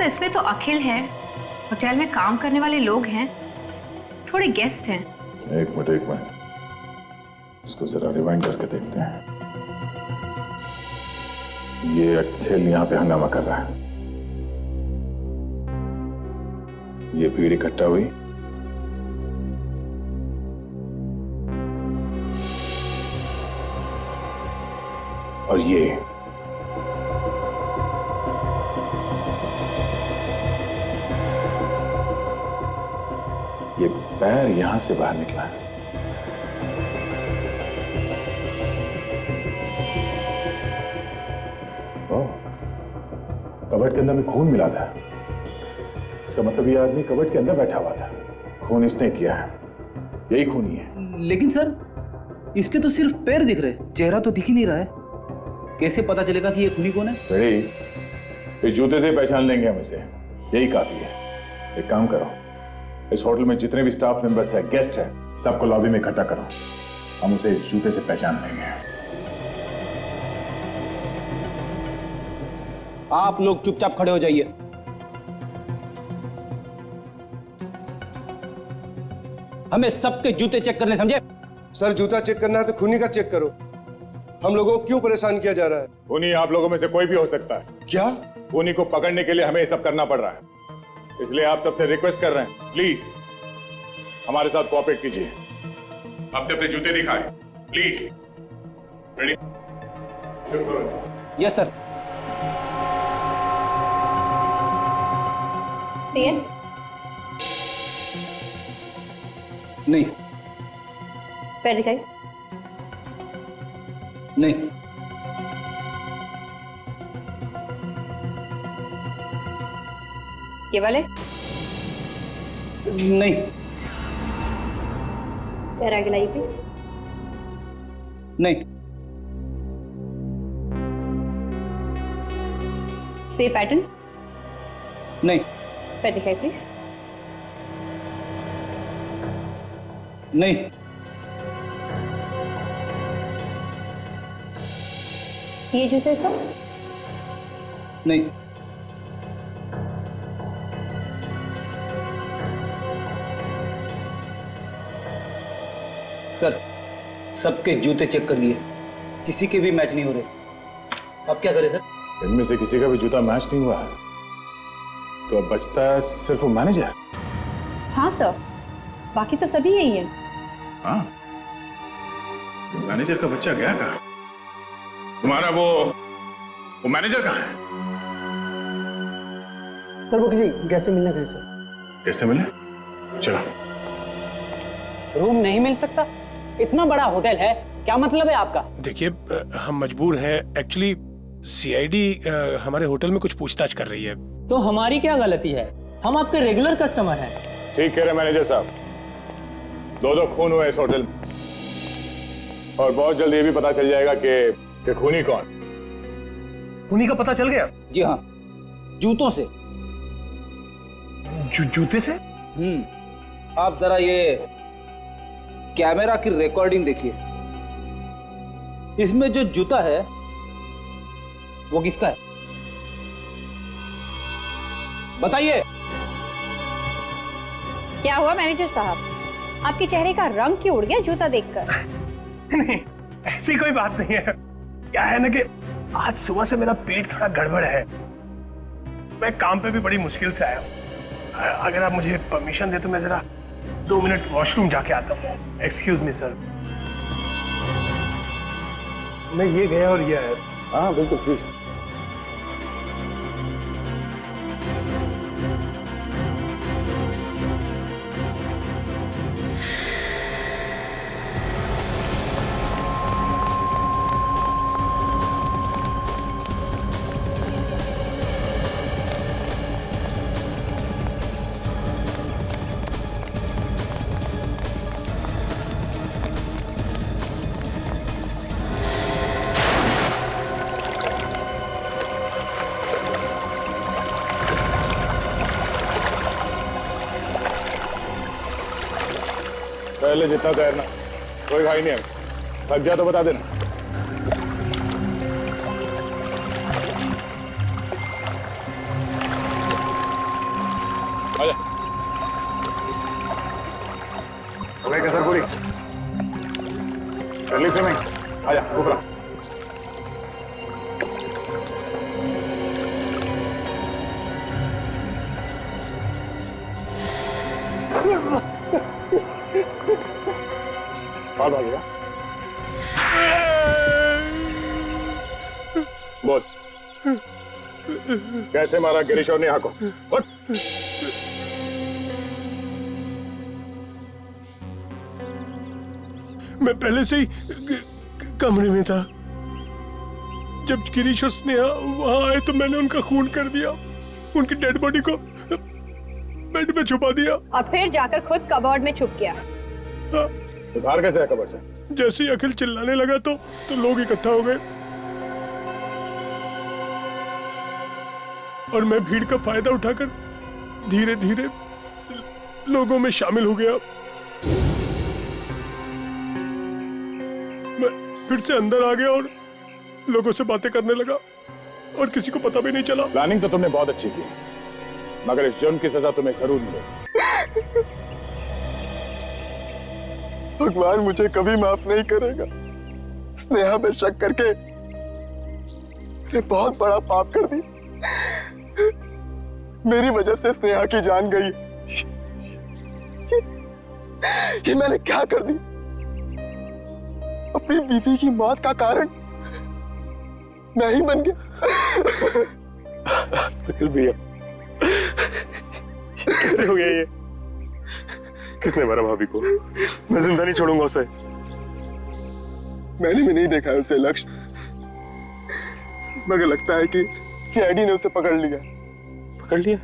सर इसमें तो अखिल है, होटल में काम करने वाले लोग हैं, थोड़े गेस्ट हैं। एक मिनट इसको जरा रिवाइंड करके देखते हैं। ये अखिल यहाँ पे हंगामा कर रहा है, ये भीड़ इकट्ठा हुई, और ये पैर यहां से बाहर निकला है। कबर्ड के अंदर में खून मिला था, इसका मतलब ये आदमी कबर्ड के अंदर बैठा हुआ था, खून इसने किया है, यही खूनी है। लेकिन सर इसके तो सिर्फ पैर दिख रहे, चेहरा तो दिख ही नहीं रहा है, कैसे पता चलेगा कि ये खूनी कौन है? बेड़ी, इस जूते से पहचान लेंगे हम इसे, यही काफी है। एक काम करो, इस होटल में जितने भी स्टाफ मेंबर्स है, गेस्ट है, सबको लॉबी में इकट्ठा करो, हम उसे इस जूते से पहचान लेंगे। आप लोग चुपचाप खड़े हो जाइए। हमें सबके जूते चेक करने, समझे? सर जूता चेक करना है तो खूनी का चेक करो, हम लोगों को क्यों परेशान किया जा रहा है? खूनी आप लोगों में से कोई भी हो सकता है। क्या? खूनी को पकड़ने के लिए हमें ये सब करना पड़ रहा है, इसलिए आप सबसे रिक्वेस्ट कर रहे हैं, प्लीज हमारे साथ कोऑपरेट कीजिए। अपने अपने जूते दिखाएं, प्लीज। रेडी? Yes sir. नहीं। पैर दिखाई। नहीं। ये वाले? नहीं। पैर आगे लाइए प्लीज। नहीं। Same pattern? नहीं। पैर दिखाई प्लीज। नहीं। ये जूते का? नहीं। सर सबके जूते चेक कर लिए, किसी के भी मैच नहीं हो रहे, अब क्या करें सर? इनमें से किसी का भी जूता मैच नहीं हुआ है, तो अब बचता है सिर्फ वो मैनेजर। हाँ सर, बाकी तो सभी यही है। हाँ, मैनेजर का बच्चा गया कहाँ? तुम्हारा वो मैनेजर कहाँ है? सर वो किसी गेस्ट से मिलने गए सर। कैसे मिले? चलो। रूम नहीं मिल सकता? इतना बड़ा होटल है, क्या मतलब है आपका? देखिए हम मजबूर हैं, एक्चुअली सीआईडी हमारे होटल में कुछ पूछताछ कर रही है। तो हमारी क्या गलती है? हम आपके रेगुलर कस्टमर हैं। ठीक कह रहे मैनेजर साहब, दो खून हुए इस होटल में, और बहुत जल्द ये भी पता चल जाएगा कि खूनी कौन। खूनी का पता चल गया? जी हाँ, जूतों से। जूते से? आप जरा ये कैमरा की रिकॉर्डिंग देखिए, इसमें जो जूता है वो किसका है बताइए? क्या हुआ मैनेजर साहब, आपके चेहरे का रंग क्यों उड़ गया जूता देखकर? नहीं, ऐसी कोई बात नहीं है। क्या है ना कि आज सुबह से मेरा पेट थोड़ा गड़बड़ है, मैं काम पे भी बड़ी मुश्किल से आया हूँ। अगर आप मुझे परमिशन दे तो मैं जरा 2 मिनट वॉशरूम जाके आता हूँ। Excuse me sir. मैं ये गया और ये आया। हाँ बिल्कुल, प्लीज। पहले जितना तैरना, कोई भाई नहीं है, थक जा तो बता देना। आजा। अबे कसर पूरी जल्दी से मैं आजा ऊपर। बात आ गया। बोल कैसे मारा गिरीश और नेहा को? उठ। मैं पहले से ही कमरे में था। जब गिरीश और स्नेहा वहां आए तो मैंने उनका खून कर दिया, उनकी डेड बॉडी को बेड में छुपा दिया और फिर जाकर खुद कबर्ड में छुप गया। उधार कैसे है कब्र से? जैसे ही अखिल चिल्लाने लगा तो लोग इकट्ठा हो गए और मैं भीड़ का फायदा उठाकर धीरे धीरे लोगों में शामिल हो गया। मैं फिर से अंदर आ गया और लोगों से बातें करने लगा और किसी को पता भी नहीं चला। प्लानिंग तो तुमने बहुत अच्छी की, मगर इस जुर्म की सजा तुम्हें जरूर मिलेगी। भगवान मुझे कभी माफ नहीं करेगा। स्नेहा पे शक करके मैंने बहुत बड़ा पाप कर दिया। मेरी वजह से स्नेहा की जान गई। ये मैंने क्या कर दी? अपनी बीवी की मौत का कारण मैं ही बन गया। अखिल भैया कैसे हो गया ये? किसने मारा भाभी को? मैं जिंदा नहीं छोड़ूंगा उसे। मैंने भी नहीं देखा है उसे लक्ष्य, मगर लगता है कि सीआईडी ने उसे पकड़ लिया। पकड़ लिया?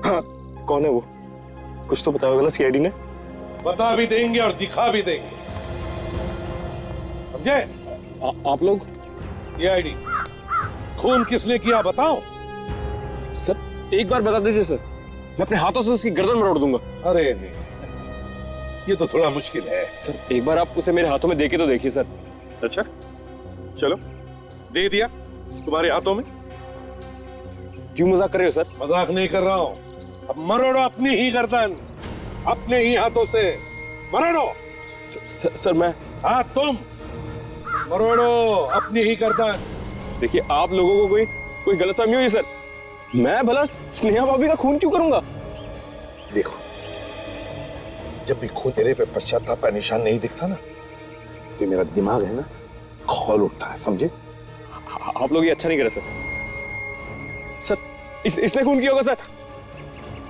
हाँ। कौन है वो? कुछ तो बताओगे ना सीआईडी ने? बता भी देंगे और दिखा भी देंगे, समझे? आप लोग? सीआईडी। खून किसने किया बताओ? सर एक बार बता दीजिए सर, मैं अपने हाथों से उसकी गर्दन मरोड़ दूंगा। अरे नहीं, ये तो थोड़ा मुश्किल है। सर एक बार आप उसे मेरे हाथों में देके तो देखिए सर। अच्छा चलो, दे दिया तुम्हारे हाथों में। क्यों मजाक कर रहे हो सर? मजाक नहीं कर रहा हूं। अब मरोड़ो अपनी ही गर्दन, अपने ही हाथों से मरोड़ो। सर मैं? हाँ तुम मरोड़ो अपनी ही गर्दन। देखिए आप लोगों को कोई गलतफहमी हुई सर। मैं भला स्नेहा भाभी का खून क्यों करूंगा? देखो, जब भी खून तेरे पे पश्चाताप का निशान नहीं दिखता ना, तो मेरा दिमाग है ना खौल उठता है, समझे? आप लोग ये अच्छा नहीं कर रहे सर। सर इसने खून किया होगा सर।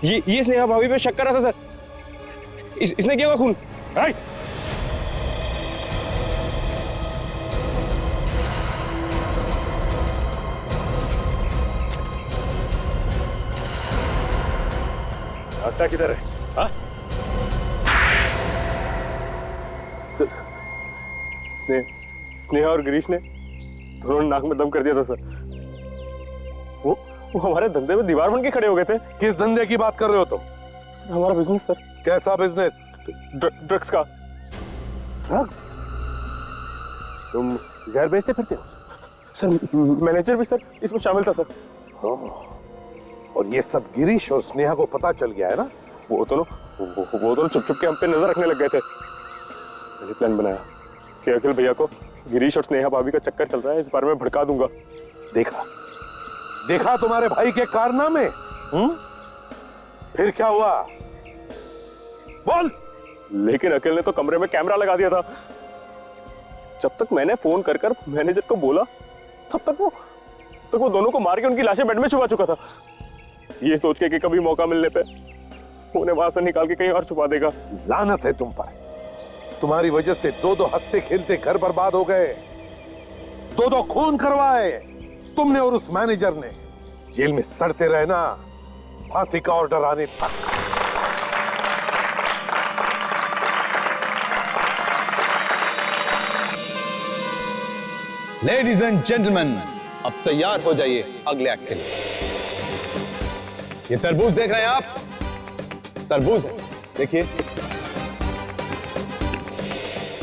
ये स्नेहा भाभी पे शक कर रहा था सर। इसने किया होगा खून। रास्ता किधर है? हाँ? स्नेहा और गिरीश ने दोनों नाक में दम कर दिया था सर। वो हमारे धंधे में दीवार बन के खड़े हो गए थे। किस धंधे की बात कर रहे हो तुम? सर हमारा बिजनेस सर। कैसा बिजनेस? ड्रग्स का। ड्रग्स? तुम जहर बेचते फिरते हो? सर मैनेजर भी सर इसमें शामिल था सर। और ये सब गिरीश और स्नेहा को पता चल गया है ना? वो दोनों चुप चुप के हम पे नजर रखने लग गए थे। मैंने प्लान बनाया कि अखिल भैया को गिरीश और स्नेहा भाभी का चक्कर चल रहा है, इस बारे में भड़का दूंगा। देखा तुम्हारे भाई के कारनामे? फिर क्या हुआ? बोल। लेकिन अखिल ने तो कमरे में कैमरा लगा दिया था। जब तक मैंने फोन कर मैनेजर को बोला, तब तक वो दोनों को मार के उनकी लाशें बेड में छुपा चुका था, ये सोच के कि कभी मौका मिलने पे उन्हें वहां से निकाल के कहीं और छुपा देगा। लानत है तुम पर। तुम्हारी वजह से दो हंसते खेलते घर बर्बाद हो गए, दो खून करवाए तुमने और उस मैनेजर ने। जेल में सड़ते रहना, फांसी का ऑर्डर आने तक। लेडीज एंड जेंटलमैन, अब तैयार हो जाइए अगले एक्ट के लिए। ये तरबूज देख रहे हैं आप? तरबूज है, देखिए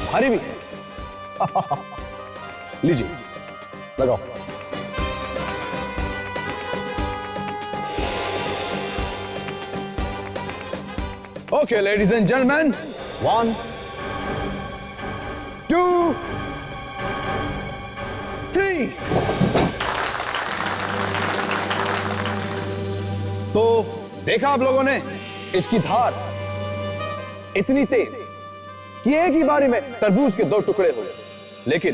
भारी भी है। लीजिए, लगाओ। Okay, ladies and gentlemen, 1, 2, 3. तो देखा आप लोगों ने इसकी धार इतनी तेज कि एक ही बारी में तरबूज के 2 टुकड़े हो गए। लेकिन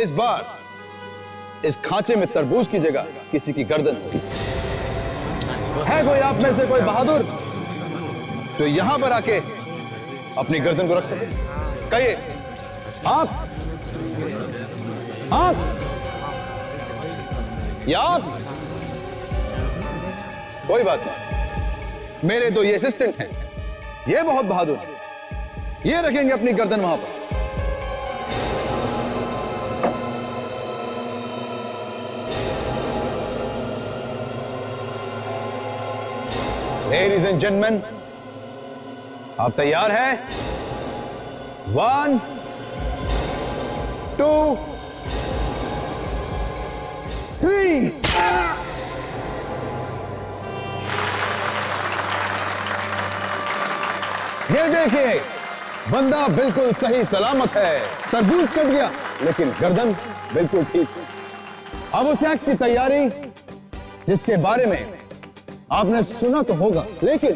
इस बार इस खांचे में तरबूज की जगह किसी की गर्दन होगी। है कोई आप में से कोई बहादुर तो यहां पर आके अपनी गर्दन को रख सके? कहिए। आप या आप? कोई बात नहीं, मेरे 2 ये असिस्टेंट हैं, ये बहुत बहादुर हैं, ये रखेंगे अपनी गर्दन वहां पर। Ladies and gentlemen, आप तैयार हैं? 1, 2, 3. ये देखिए, बंदा बिल्कुल सही सलामत है। तरबूज कट गया लेकिन गर्दन बिल्कुल ठीक है। अब उस एक्ट की तैयारी जिसके बारे में आपने सुना तो होगा, लेकिन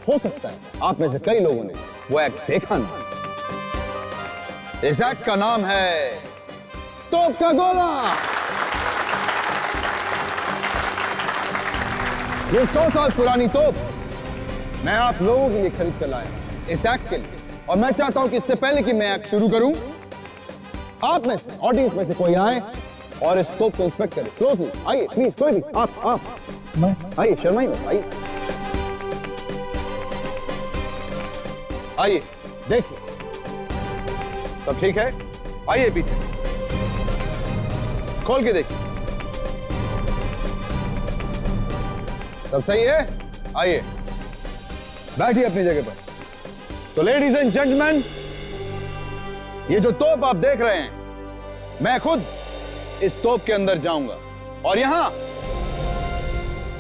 हो सकता है आप में से कई लोगों ने वो एक्ट देखा ना। इस एक्ट का नाम है तोप का गोला। ये 100 साल पुरानी तोप मैं आप लोगों के लिए खरीद कर लाया इस एक्ट के लिए। और मैं चाहता हूं कि इससे पहले कि मैं एक्ट शुरू करूं, आप में से ऑडियंस में से कोई आए और इस तोप को इंस्पेक्ट करे क्लोजली। आइए प्लीज, कोई भी आप आइए, शर्माइए मत, आइए आइए, देखिए सब ठीक है। आइए पीछे, खोल के देखिए सब सही है। आइए बैठिए अपनी जगह पर। तो लेडीज एंड जेंटलमैन, ये जो तोप आप देख रहे हैं, मैं खुद इस तोप के अंदर जाऊंगा और यहां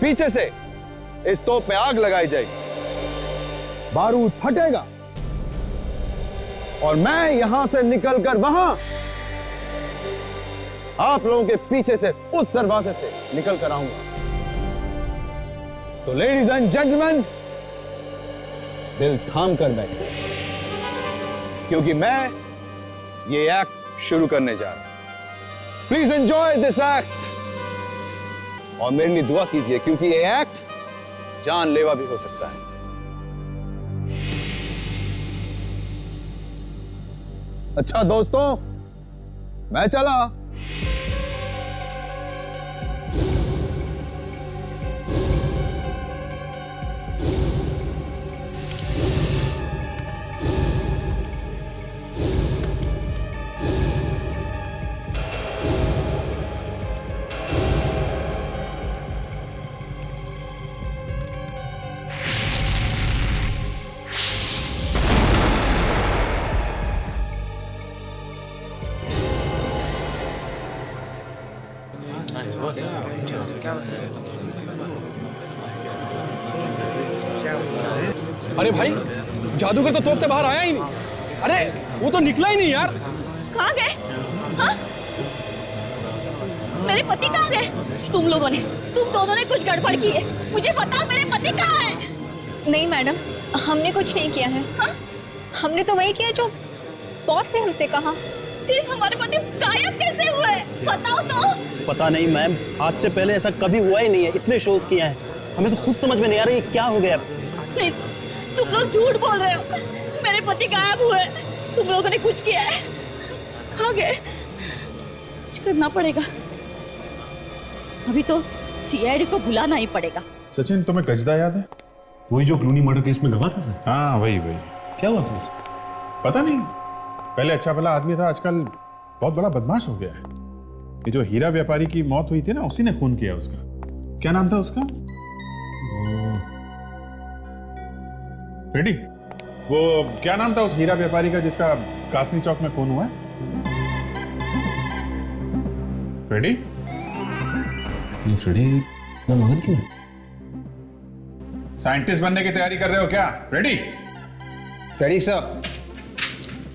पीछे से इस तोप में आग लगाई जाएगी, बारूद फटेगा और मैं यहां से निकलकर वहां आप लोगों के पीछे से उस दरवाजे से निकलकर आऊंगा। तो लेडीज एंड जेंटलमैन, दिल थाम कर बैठे क्योंकि मैं ये एक्ट शुरू करने जा रहा हूं। प्लीज एंजॉय दिस एक्ट और मेरे लिए दुआ कीजिए क्योंकि ये एक्ट जानलेवा भी हो सकता है। अच्छा दोस्तों, मैं चला। अरे भाई, जादूगर तो तोप से बाहर आया ही नहीं। अरे वो तो निकला ही नहीं यार। कहाँ गए? हाँ? मेरे पति कहाँ गए? तुम दोनों ने कुछ गड़बड़ की है। मुझे बताओ मेरे पति कहाँ है? नहीं मैडम, हमने कुछ नहीं किया है। हाँ? हमने तो वही किया जो बॉस ने हमसे कहा। फिर हमारे पति गायब कैसे हुए? बताओ तो। पता नहीं मैम, आज से पहले ऐसा कभी हुआ ही नहीं है। इतने शोज किए हैं, हमें तो खुद समझ में नहीं आ रहा ये क्या हो गया। नहीं, तुम लोग झूठ बोल रहे हो। मेरे पति गायब हुए, तुम लोगों ने कुछ किया है। कहाँ गए? कुछ करना पड़ेगा। अभी तो सीआईडी को बुलाना ही पड़ेगा। सचिन, तुम्हें गजदा याद है? वही जो क्लूनी मर्डर केस में गवा था सर। हाँ वही। क्या हुआ सर? पता नहीं, पहले अच्छा भला आदमी था, आजकल बहुत बड़ा बदमाश हो गया है। ये जो हीरा व्यापारी की मौत हुई थी ना, उसी ने खून किया उसका। क्या नाम था उसका? फ्रेडी। वो क्या नाम था उस हीरा व्यापारी का जिसका कासनी चौक में खून हुआ है? फ्रेडी? ये फ्रेडी मगन क्यों है? साइंटिस्ट बनने की तैयारी कर रहे हो क्या? Ready? Ready sir.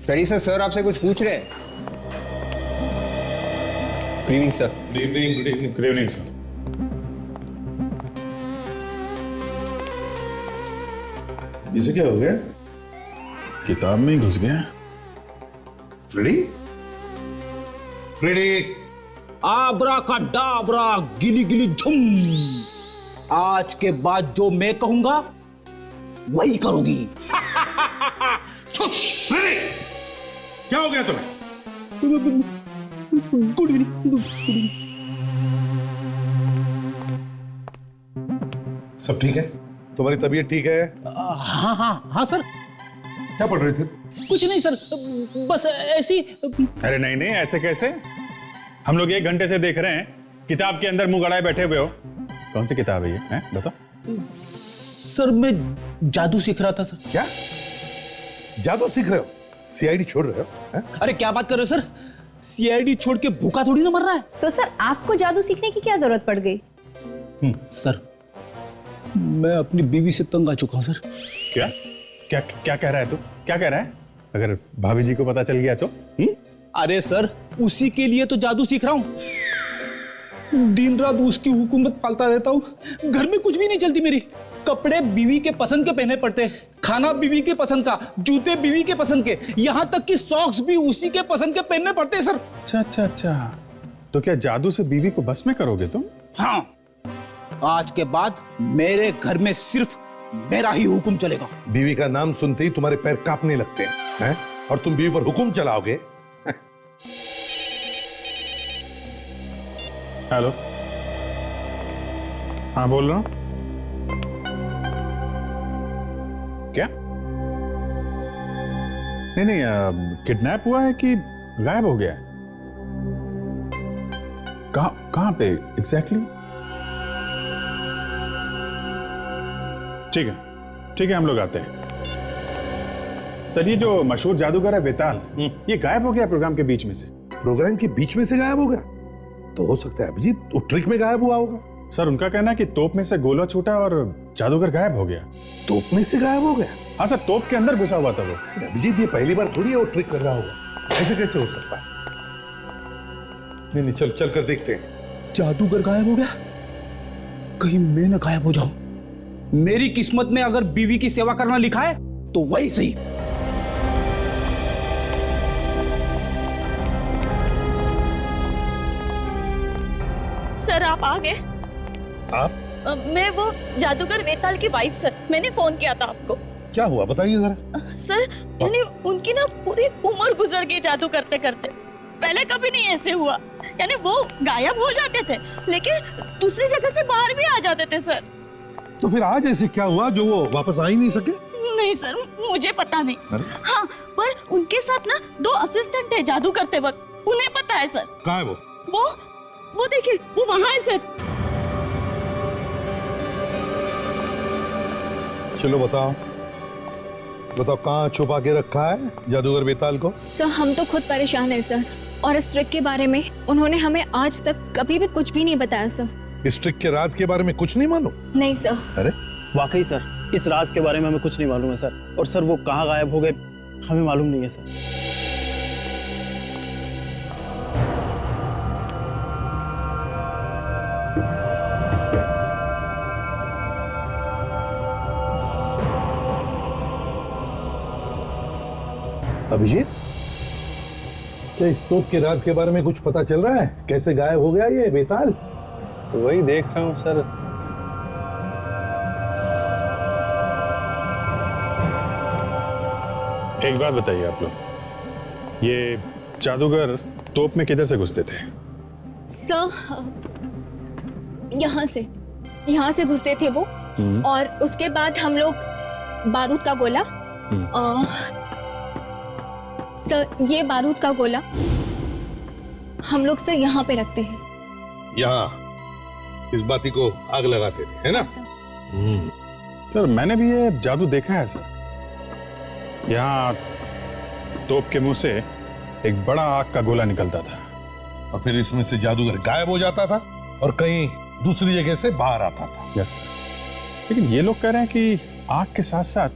Ready sir, sir आपसे कुछ पूछ रहे हैं। Good evening sir. Good evening, good evening, good evening sir. इसे क्या हो गया? किताब में ही घुस गया। रेडी? रेडी। आबरा का डाबरा, गिली गिली झुम। आज के बाद जो मैं कहूंगा वही करोगी। रेडी? क्या हो गया तुम्हें? Good evening. सब ठीक है? तुम्हारी तबीयत ठीक है? हाँ हाँ हाँ सर। क्या पढ़ रहे थे? कुछ नहीं सर, बस ऐसी। अरे नहीं नहीं, ऐसे कैसे? हम लोग 1 घंटे से देख रहे हैं, किताब के अंदर मुंह गड़ाए बैठे हुए हो। कौन सी किताब है ये? हैं? बताओ। सर मैं जादू सीख रहा था सर। क्या जादू सीख रहे हो? सीआईडी छोड़ रहे हो? है? अरे क्या बात कर रहे हो सर? सीआईडी छोड़ के भूखा थोड़ी ना मर रहा है। तो सर आपको जादू सीखने की क्या जरूरत पड़ गई? सर मैं अपनी बीवी से तंग आ चुका हूं सर। क्या क्या क्या कह रहा है तू? क्या कह रहा है? अगर भाभी जी को पता चल गया तो? अरे सर उसी के लिए तो जादू सीख रहा हूं। दिन रात उसकी हुकूमत पालता रहता हूं। घर में कुछ भी नहीं चलती मेरी। कपड़े बीवी के पसंद के पहने पड़ते, खाना बीवी के पसंद का, जूते बीवी के पसंद के, यहां तक कि सॉक्स भी उसी के पसंद के पहनने पड़ते हैं सर। अच्छा अच्छा अच्छा, तो क्या जादू से बीवी को बस में करोगे तुम? हाँ, आज के बाद मेरे घर में सिर्फ मेरा ही हुक्म चलेगा। बीवी का नाम सुनते ही तुम्हारे पैर कांपने लगते हैं, और तुम बीवी पर हुक्म चलाओगे? हेलो, हाँ बोल रहा हूं। क्या? नहीं नहीं, किडनैप हुआ है कि गायब हो गया है? कहां पे एग्जैक्टली? ठीक है हम लोग आते हैं। सर ये जो मशहूर जादूगर है वेताल, ये गायब हो गया प्रोग्राम के बीच में से। प्रोग्राम के बीच में से गायब हो गया? तो हो सकता है अभिजीत वो ट्रिक में गायब हुआ होगा। सर उनका कहना है कि तोप में से गोला छूटा और जादूगर गायब हो गया। तोप में से गायब हो गया? हाँ सर, तोप के अंदर घुसा हुआ था वो। अभिजीत ये पहली बार थोड़ी है वो ट्रिक कर रहा होगा, ऐसे कैसे हो सकता है? नहीं चल चल कर देखते हैं। जादूगर गायब हो गया? कहीं मैं ना गायब हो जाऊं। मेरी किस्मत में अगर बीवी की सेवा करना लिखा है तो वही सही। सर आप आ गए? आप? मैं वो जादूगर वेताल की वाइफ सर, मैंने फोन किया था आपको। क्या हुआ बताइए जरा। सर यानी उनकी ना पूरी उम्र गुजर गई जादू करते करते। पहले कभी नहीं ऐसे हुआ। यानी वो गायब हो जाते थे लेकिन दूसरी जगह से बाहर भी आ जाते थे सर। तो फिर आज ऐसे क्या हुआ जो वो वापस आ ही नहीं सके? नहीं सर मुझे पता नहीं। हाँ पर उनके साथ ना 2 असिस्टेंट है जादू करते वक्त, उन्हें पता है सर। कहाँ है वो देखिए वो वहां है सर। चलो बताओ कहाँ छुपा के रखा है जादूगर वेताल को? सर हम तो खुद परेशान हैं सर, और इस ट्रिक के बारे में उन्होंने हमें आज तक कभी भी कुछ भी नहीं बताया सर। इस ट्रिक के राज के बारे में कुछ नहीं मालूम? नहीं सर। अरे वाकई सर इस राज के बारे में हमें कुछ नहीं मालूम है सर, और सर वो कहाँ गायब हो गए हमें मालूम नहीं है सर। अभिजीत क्या इस तोप के राज के बारे में कुछ पता चल रहा है? कैसे गायब हो गया ये वेताल? तो वही देख रहा हूँ सर। एक बात बताइए आप लोग, ये जादूगर तोप में किधर से घुसते थे? सर यहाँ से घुसते थे वो, और उसके बाद हम लोग बारूद का गोला, सर ये बारूद का गोला हम लोग सर यहाँ पे रखते हैं। यहाँ इस बाती को आग लगाते थे, है ना? सर मैंने भी ये जादू देखा है सर। यहाँ तोप के मुंह से एक बड़ा आग का गोला निकलता था, और फिर इसमें से जादूगर गायब हो जाता था और कहीं दूसरी जगह से बाहर आता था। यस लेकिन ये लोग कह रहे हैं कि आग के साथ साथ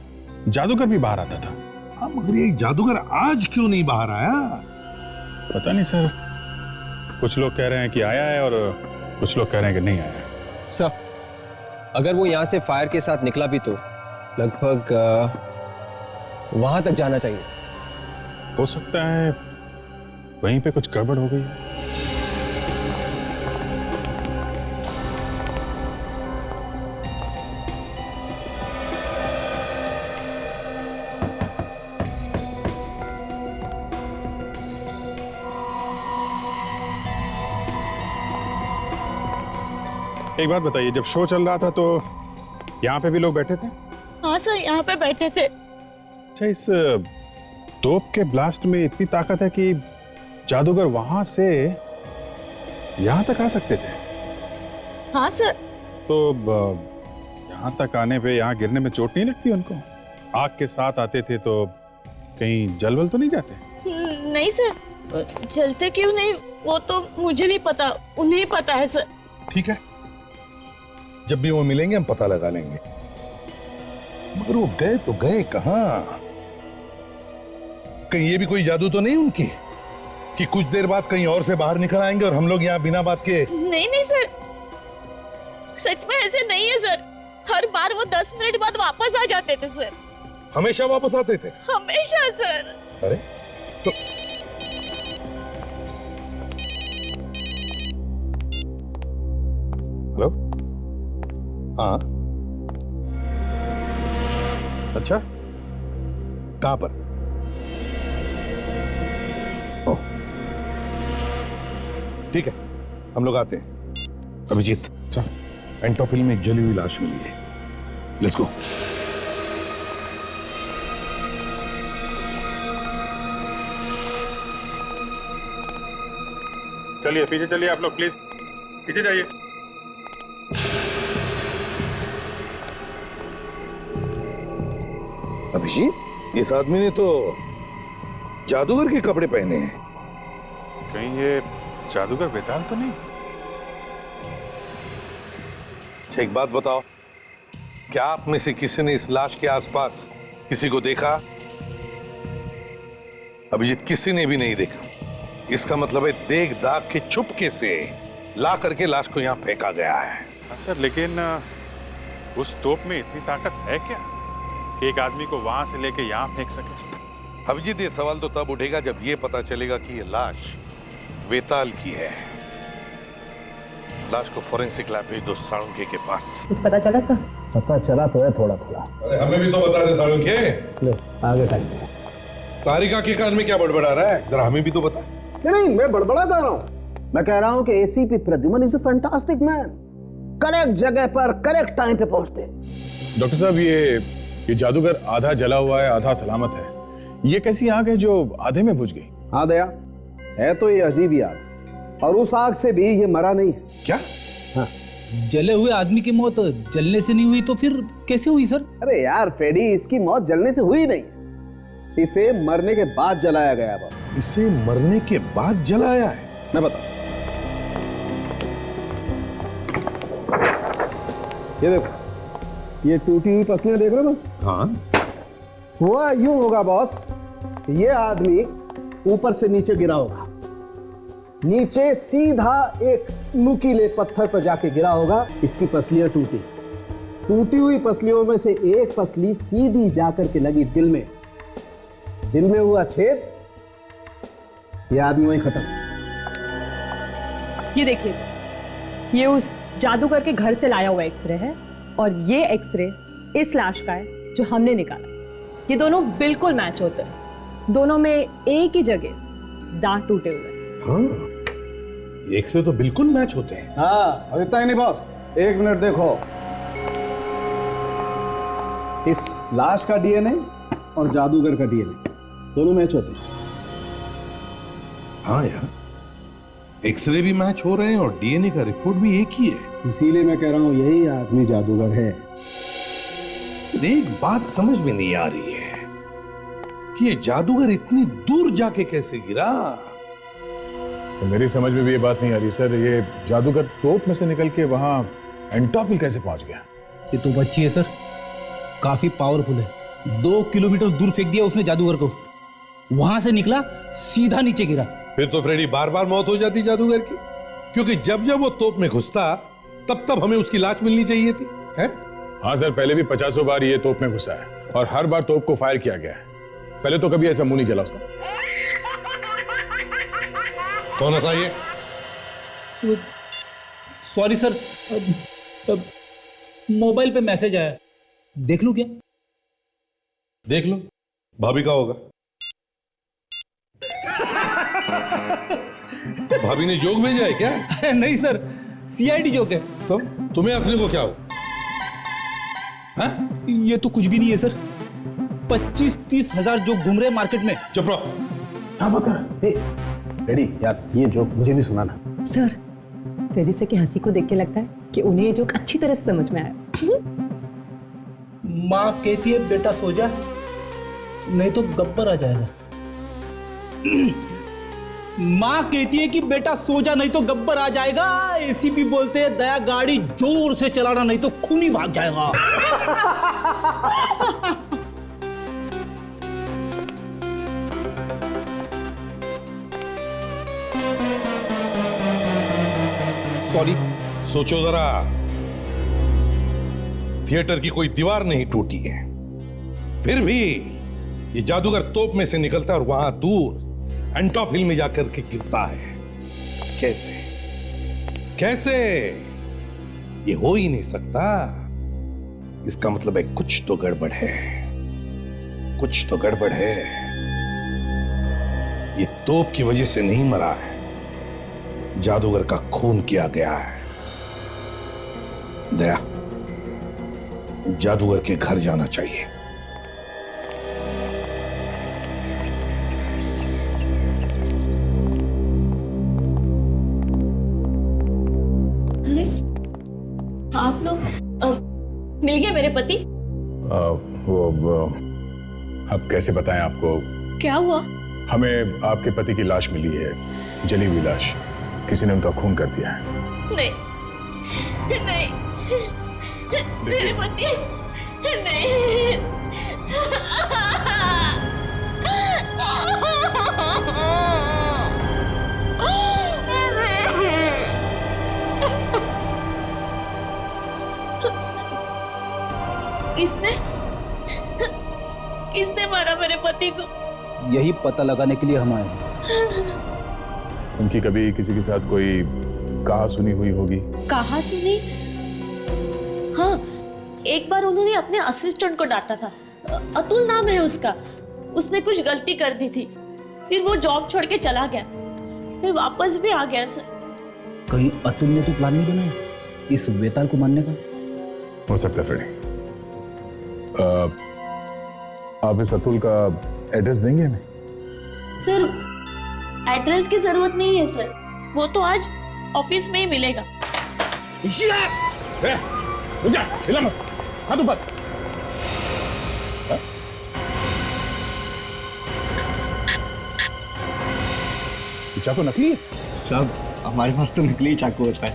जादूगर भी बाहर आता था। हाँ, मगर ये जादूगर आज क्यों नहीं बाहर आया? पता नहीं सर, कुछ लोग कह रहे हैं कि आया है और कुछ लोग कह रहे हैं कि नहीं आया। सर, अगर वो यहाँ से फायर के साथ निकला भी तो लगभग वहां तक जाना चाहिए सर। हो सकता है वहीं पे कुछ गड़बड़ हो गई। एक बात बताइए, जब शो चल रहा था तो यहाँ पे भी लोग बैठे थे? हाँ सर, यहाँ पे बैठे थे। अच्छा, इस तोप के ब्लास्ट में इतनी ताकत है कि जादूगर वहां से यहाँ तक आ सकते थे? हाँ सर। तो यहाँ तक आने पे, यहाँ गिरने में चोट नहीं लगती उनको? आग के साथ आते थे तो कहीं जलवल तो नहीं जाते? नहीं सर, जलते क्यों नहीं वो तो मुझे नहीं पता, उन्हें पता है सर। ठीक है, जब भी वो मिलेंगे हम पता लगा लेंगे। मगर वो गए तो गए कहां? कहीं ये भी कोई जादू तो नहीं उनकी कि कुछ देर बाद कहीं और से बाहर निकल आएंगे और हम लोग यहाँ बिना बात के? नहीं नहीं सर, सच में ऐसे नहीं है सर। हर बार वो 10 मिनट बाद वापस आ जाते थे सर। हमेशा वापस आते थे? हमेशा सर। अरे तो हेलो, हाँ, अच्छा, कहां पर? ओह, ठीक है, हम लोग आते हैं। अभिजीत, एंटोपिल में एक जली हुई लाश मिली है, लेट्स गो। चलिए पीछे चलिए आप लोग, प्लीज पीछे जाइए। अभिजीत, इस आदमी ने तो जादूगर के कपड़े पहने हैं। कहीं ये जादूगर बेताल तो नहीं? अच्छा, एक बात बताओ, क्या आप में से किसी ने इस लाश के आसपास किसी को देखा? अभिजीत, किसी ने भी नहीं देखा। इसका मतलब है देख दाग के चुपके से ला करके लाश को यहाँ फेंका गया है। हाँ सर, लेकिन उस तोप में इतनी ताकत है क्या कि एक आदमी को वहां से लेके यहाँ फेंक सके? अभिजीत, ये सवाल तो तब उठेगा जब ये पता चलेगा कि ये लाश वेताल की है। लाश को फोरेंसिक लैब भेज दो साळुंखे के पास। पता चला सर? पता चला तो है थोड़ा थोड़ा। अरे हमें भी तो बता दे साळुंखे। ले आगे टाइम। तारिका के कान में क्या बड़बड़ा रहा है, जरा हमें भी तो बता। नहीं, मैं बड़बड़ा कर रहा हूँ। मैं कह रहा हूँ कि ACP Pradyuman is a fantastic man. Correct जगह पर करेक्ट टाइम पे पहुंचते। डॉक्टर साहब, ये जादूगर आधा जला हुआ है, आधा सलामत है। ये कैसी आग है जो आधे में बुझ गई? हाँ दया, है तो ये अजीब ही आग, और उस आग से भी ये मरा नहीं है। क्या? हाँ। जले हुए आदमी की मौत जलने से नहीं हुई तो फिर कैसे हुई सर? अरे यार फ्रेडी, इसकी मौत जलने से हुई नहीं, इसे मरने के बाद जलाया गया। बस इसे मरने के बाद जलाया है? मैं बता, ये देखो, ये टूटी हुई पसलियां देख रहे हो? बस हाँ, हुआ यूं होगा बॉस, ये आदमी ऊपर से नीचे गिरा होगा, नीचे सीधा एक नुकीले पत्थर पर जाके गिरा होगा। इसकी पसलियां टूटी हुई पसलियों में से एक पसली सीधी जाकर के लगी दिल में हुआ छेद, ये आदमी वहीं खत्म। ये देखिए सर, ये उस जादूगर के घर से लाया हुआ एक्सरे है और ये एक्सरे इस लाश का है जो हमने निकाला। ये दोनों बिल्कुल मैच होते हैं, दोनों में एक ही जगह दांत टूटे हुए हैं। हाँ, एक से तो बिल्कुल मैच होते हैं। हाँ, और इतना ही नहीं बॉस, एक मिनट देखो, इस लाश का डीएनए और जादूगर का डीएनए दोनों मैच होते हैं। हाँ यार, एक्सरे भी मैच हो रहे हैं और डीएनए का रिपोर्ट भी एक ही है। इसीलिए मैं कह रहा हूं यही आदमी जादूगर है। एक बात समझ में नहीं आ रही है कि ये जादूगर इतनी दूर जाके कैसे गिरा। तो मेरी समझ में भी ये बात नहीं आ रही सर, ये जादूगर तोप में से निकल के वहां एंटोपिल कैसे पहुंच गया? ये तो बच्ची है सर, काफी पावरफुल है। 2 किलोमीटर दूर फेंक दिया उसने जादूगर को, वहां से निकला सीधा नीचे गिरा। फिर तो फ्रेडी बार बार मौत हो जाती जादूगर की, क्योंकि जब जब वो तोप में घुसता तब तब हमें उसकी लाश मिलनी चाहिए थी, है? हाँ सर, पहले भी 50 बार ये तोप में घुसा है और हर बार तोप को फायर किया गया है। पहले तो कभी ऐसा मुंह नहीं जला उसका। कौन सा ये? सॉरी सर, मोबाइल पे मैसेज आया, देख लूं क्या? देख लो, भाभी का होगा। भाभी ने जोक भेजा है क्या? नहीं सर, सीआईडी जोक है। तो तुम्हें हंसने को क्या हो? ये तो कुछ भी नहीं है सर। 25-30 हजार जोक घूम रहे मार्केट में। चुप रहो। हाँ मत कर। रेडी यार, ये जोक मुझे भी सुनाना। सर, फ्रेडी से की हंसी को देख के लगता है कि उन्हें ये जोक अच्छी तरह से समझ में आया। माँ कहती है बेटा सो जा, नहीं तो गब्बर आ जाएगा। माँ कहती है कि बेटा सो जा, नहीं तो गब्बर आ जाएगा। एसीपी बोलते हैं दया गाड़ी जोर से चलाना, नहीं तो खून ही भाग जाएगा। सॉरी। सोचो जरा, थिएटर की कोई दीवार नहीं टूटी है, फिर भी ये जादूगर तोप में से निकलता है और वहां दूर एंटॉप हिल में जाकर के गिरता है। कैसे कैसे? ये हो ही नहीं सकता। इसका मतलब है कुछ तो गड़बड़ है, कुछ तो गड़बड़ है। ये तोप की वजह से नहीं मरा है, जादूगर का खून किया गया है। दया, जादूगर के घर जाना चाहिए। अरे आप लोग मिल गए मेरे पति? अब कैसे बताएं आपको? क्या हुआ? हमें आपके पति की लाश मिली है, जली हुई लाश। किसी ने उनका खून कर दिया है। नहीं नहीं, मेरे पति नहीं। किसने मारा मेरे पति को? यही पता लगाने के लिए हम आए हैं। उनकी कभी किसी के साथ कोई कहा सुनी हुई होगी? कहा सुनी? हाँ, एक बार उन्होंने अपने असिस्टेंट को डांटा था। अतुल नाम है उसका। उसने कुछ गलती कर दी थी, फिर वो जॉब छोड़ के चला गया, फिर वापस भी आ गया सर। कहीं अतुल ने तो प्लान नहीं बनाया इस वेताल को मारने का? हो सकता है फ्रेडी। आप इस अतुल का एड्रेस देंगे हमें? सर, एड्रेस की जरूरत नहीं है सर, वो तो आज ऑफिस में ही मिलेगा। जा, हिला मत, हाथ ऊपर। चाकू नकली है? साहब, हमारे पास तो नकली चाकू होता है।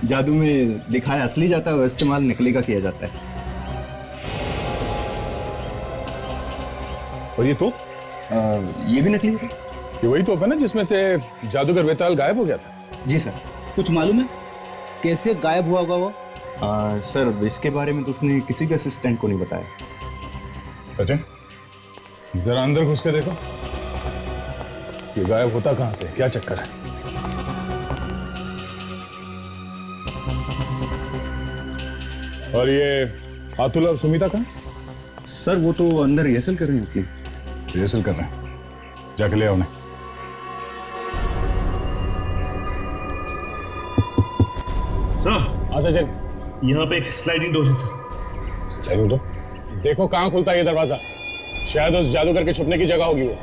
जादू में दिखाया असली जाता है और इस्तेमाल नकली का किया जाता है। और ये तो? ये भी नकली है सर। ये वही तोप है ना जिसमें से जादूगर वेताल गायब हो गया था? जी सर। कुछ मालूम है कैसे गायब हुआ होगा वो? सर, इसके बारे में तो उसने किसी भी असिस्टेंट को नहीं बताया। सचिन, जरा अंदर घुस के देखो, ये गायब होता कहां से, क्या चक्कर है? और ये अतुल और सुमिता कहां? सर, वो तो अंदर रिहर्सल कर रहे हैं अपनी। रिहर्सल कर रहे हैं? जाके ले आओ उन्हें। सर, हाँ सचिन, यहाँ पे एक स्लाइडिंग डोर है सर। Sliding door? देखो कहाँ खुलता है ये दरवाजा। शायद उस जादूगर के छुपने की जगह होगी वो।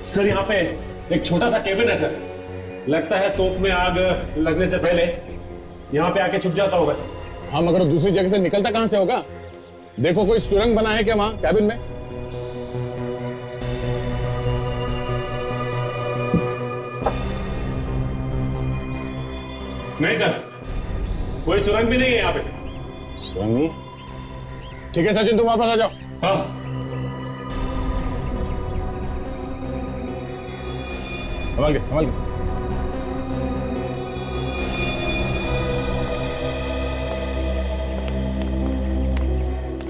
सर, यहाँ पे एक छोटा सा केबिन है सर। लगता है तोप में आग लगने से पहले यहाँ पे आके छुप जाता होगा सर। हाँ, मगर दूसरी जगह से निकलता कहां से होगा? देखो कोई सुरंग बना है क्या वहां कैबिन में? नहीं सर, कोई सुरंग भी नहीं है यहाँ पे। सुरंग नहीं? ठीक है सचिन, तुम वापस आ जाओ। हाँ। संभाल के, संभाल के।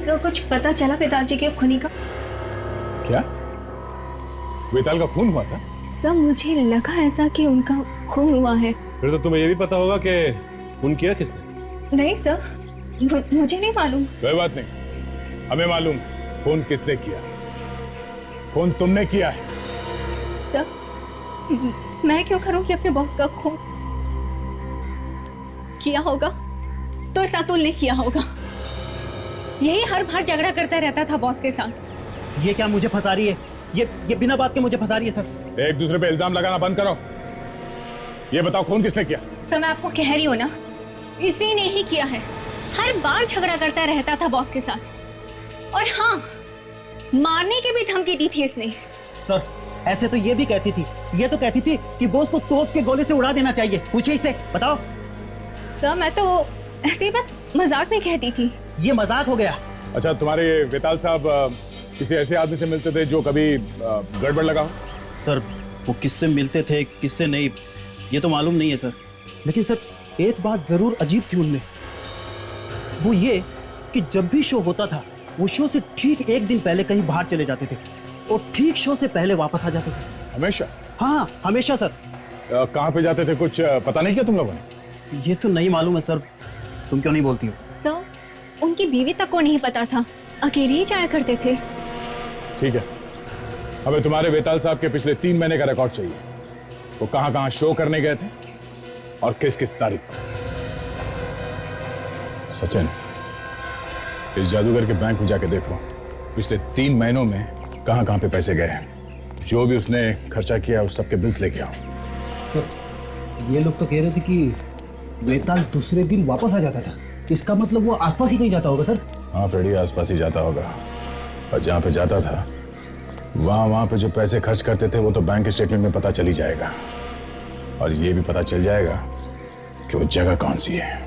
सर कुछ पता चला पिताजी के खूनी का? क्या? वेताल का खून हुआ था? सर मुझे लगा ऐसा कि उनका खून हुआ है। फिर तो तुम्हें ये भी पता होगा कि खून किया किसने? नहीं सर, मुझे नहीं मालूम। कोई बात नहीं, हमें मालूम खून किसने किया। खून तुमने किया है। सर मैं क्यों करूंगी अपने बॉस का खून? किया होगा तो सातुल ने किया होगा। यही हर बार झगड़ा करता रहता था बॉस के साथ। ये क्या मुझे फंसा रही है? ये बिना बात के मुझे फंसा रही है सर। एक दूसरे पे इल्जाम लगाना बंद करो। ये बताओ खून किसने किया? सर मैं आपको कह रही हूँ ना, इसी ने ही किया है। हर बार झगड़ा करता रहता था बॉस के साथ। और हाँ, मारने की भी धमकी दी थी इसने। सर ऐसे तो ये भी कहती थी, ये तो कहती थी कि बॉस को तोप के गोले से उड़ा देना चाहिए। पूछिए इससे, बताओ। सर मैं तो ऐसे ही बस मजाक में कहती थी। ये मजाक हो गया। अच्छा, तुम्हारे वेताल साहब किसी ऐसे आदमी से मिलते थे जो कभी गड़बड़ लगा हो? सर वो किससे मिलते थे किससे नहीं ये तो मालूम नहीं है सर, लेकिन सर एक बात जरूर अजीब थी उनमें। वो ये कि जब भी शो होता था वो शो से ठीक एक दिन पहले कहीं बाहर चले जाते थे और ठीक शो से पहले वापस आ जाते थे। हमेशा? हाँ हमेशा सर। कहाँ पे जाते थे कुछ पता नहीं किया तुम लोगों ने? ये तो नहीं मालूम है सर। तुम क्यों नहीं बोलती हो? सर उनकी बीवी तक को नहीं पता था, अकेले ही जाया करते थे। ठीक है, हमें तुम्हारे वेताल साहब के पिछले 3 महीने का रिकॉर्ड चाहिए। वो कहाँ शो करने गए थे और किस किस तारीख को। सचिन, इस जादूगर के बैंक में जाके देखो पिछले 3 महीनों में कहाँ पे पैसे गए हैं। जो भी उसने खर्चा किया उस सबके बिल्स लेके आओ। सर ये लोग तो कह रहे थे कि वेताल दूसरे दिन वापस आ जाता था। इसका मतलब वो आसपास ही कहीं जाता होगा सर। हाँ फ्रेडी, आसपास ही जाता होगा। और जहाँ पे जाता था वहाँ पे जो पैसे खर्च करते थे वो तो बैंक स्टेटमेंट में पता चल ही जाएगा। और ये भी पता चल जाएगा कि वो जगह कौन सी है।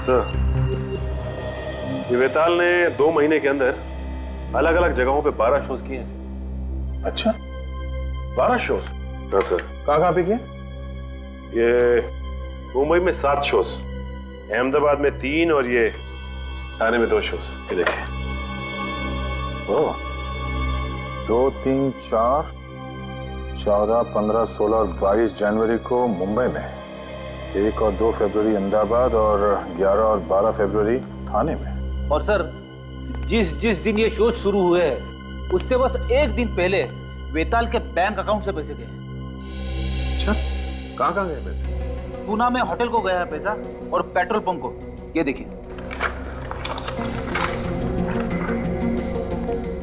सर, ये वेताल ने 2 महीने के अंदर अलग अलग जगहों पे 12 शोज किए हैं। अच्छा, 12 शोज? हाँ सर। कहाँ पे किए? ये मुंबई में 7 शोज, अहमदाबाद में 3 और ये ठाणे में 2 शोज। ये देखिए। ओह, 2, 3, 4, 14, 15, 16 और 22 जनवरी को मुंबई में, 1 और 2 फरवरी अहमदाबाद और 11 और 12 फरवरी ठाणे में। और सर जिस दिन ये शो शुरू हुए हैं उससे बस एक दिन पहले वेताल के बैंक अकाउंट से पैसे गए। अच्छा, कहाँ गए पैसे? पूना में होटल को गया है पैसा और पेट्रोल पंप को। ये देखिए।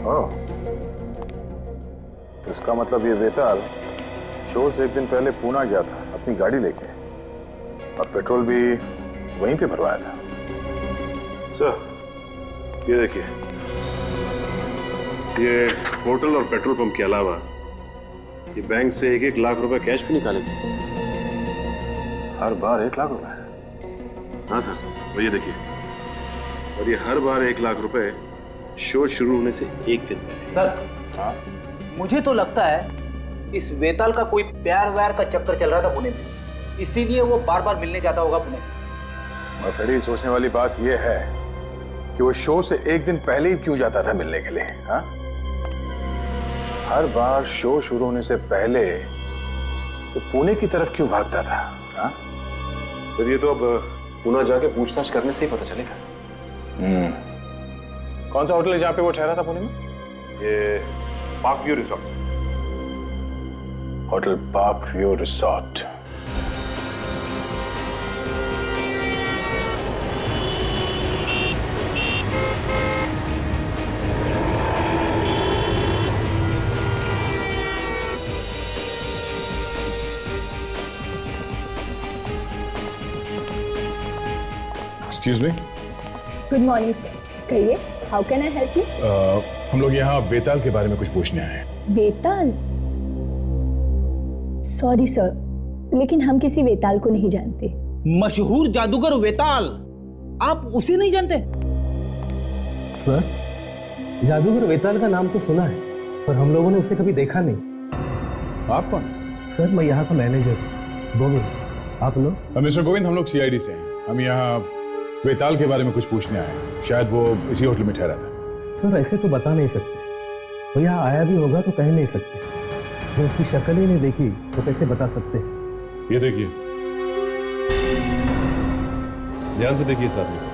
ओह, इसका मतलब ये वेताल शो से एक दिन पहले पूना गया था अपनी गाड़ी लेके और पेट्रोल भी वहीं पे भरवाया था। सर ये देखिए, ये होटल और पेट्रोल पंप के अलावा ये बैंक से 1-1 लाख रुपए कैश भी निकाले थे। हर बार 1 लाख रुपए? हाँ सर, और ये देखिए, और ये हर बार 1 लाख रुपए शो शुरू होने से एक दिन पहले। सर हाँ, मुझे तो लगता है इस वेताल का कोई प्यार व्यार का चक्कर चल रहा था पुणे में, इसीलिए वो बार बार मिलने जाता होगा पुणे। और फिर सोचने वाली बात यह है कि वो शो से एक दिन पहले ही क्यों जाता था मिलने के लिए? हाँ, हर बार शो शुरू होने से पहले तो पुणे की तरफ क्यों भागता था? हाँ, फिर ये तो अब पुणे जाके पूछताछ करने से ही पता चलेगा। कौन सा होटल है जहाँ पे वो ठहरा था पुणे में? ये park view resort. Hotel park view resort. Excuse me, good morning sir, कहिए, how can I help you? हम लोग यहाँ बेताल के बारे में कुछ पूछने आए हैं। वेताल? सॉरी सर, लेकिन हम किसी वेताल को नहीं जानते। मशहूर जादूगर वेताल, आप उसे नहीं जानते? सर, जादूगर वेताल का नाम तो सुना है, पर हम लोगों ने उसे कभी देखा नहीं। आप कौन? सर, मैं यहाँ का मैनेजर हूँ, गोविंद। आप लोग? मिस्टर गोविंद, हम लोग सीआईडी से हैं। हम यहाँ वेताल के बारे में कुछ पूछने आए हैं। शायद वो इसी होटल में ठहरा था। सर, ऐसे तो बता नहीं सकते, वो यहाँ आया भी होगा तो कह नहीं सकते। जब उसकी शक्ल ही नहीं देखी तो कैसे बता सकते? ये देखिए, ध्यान से देखिए इस आदमी को।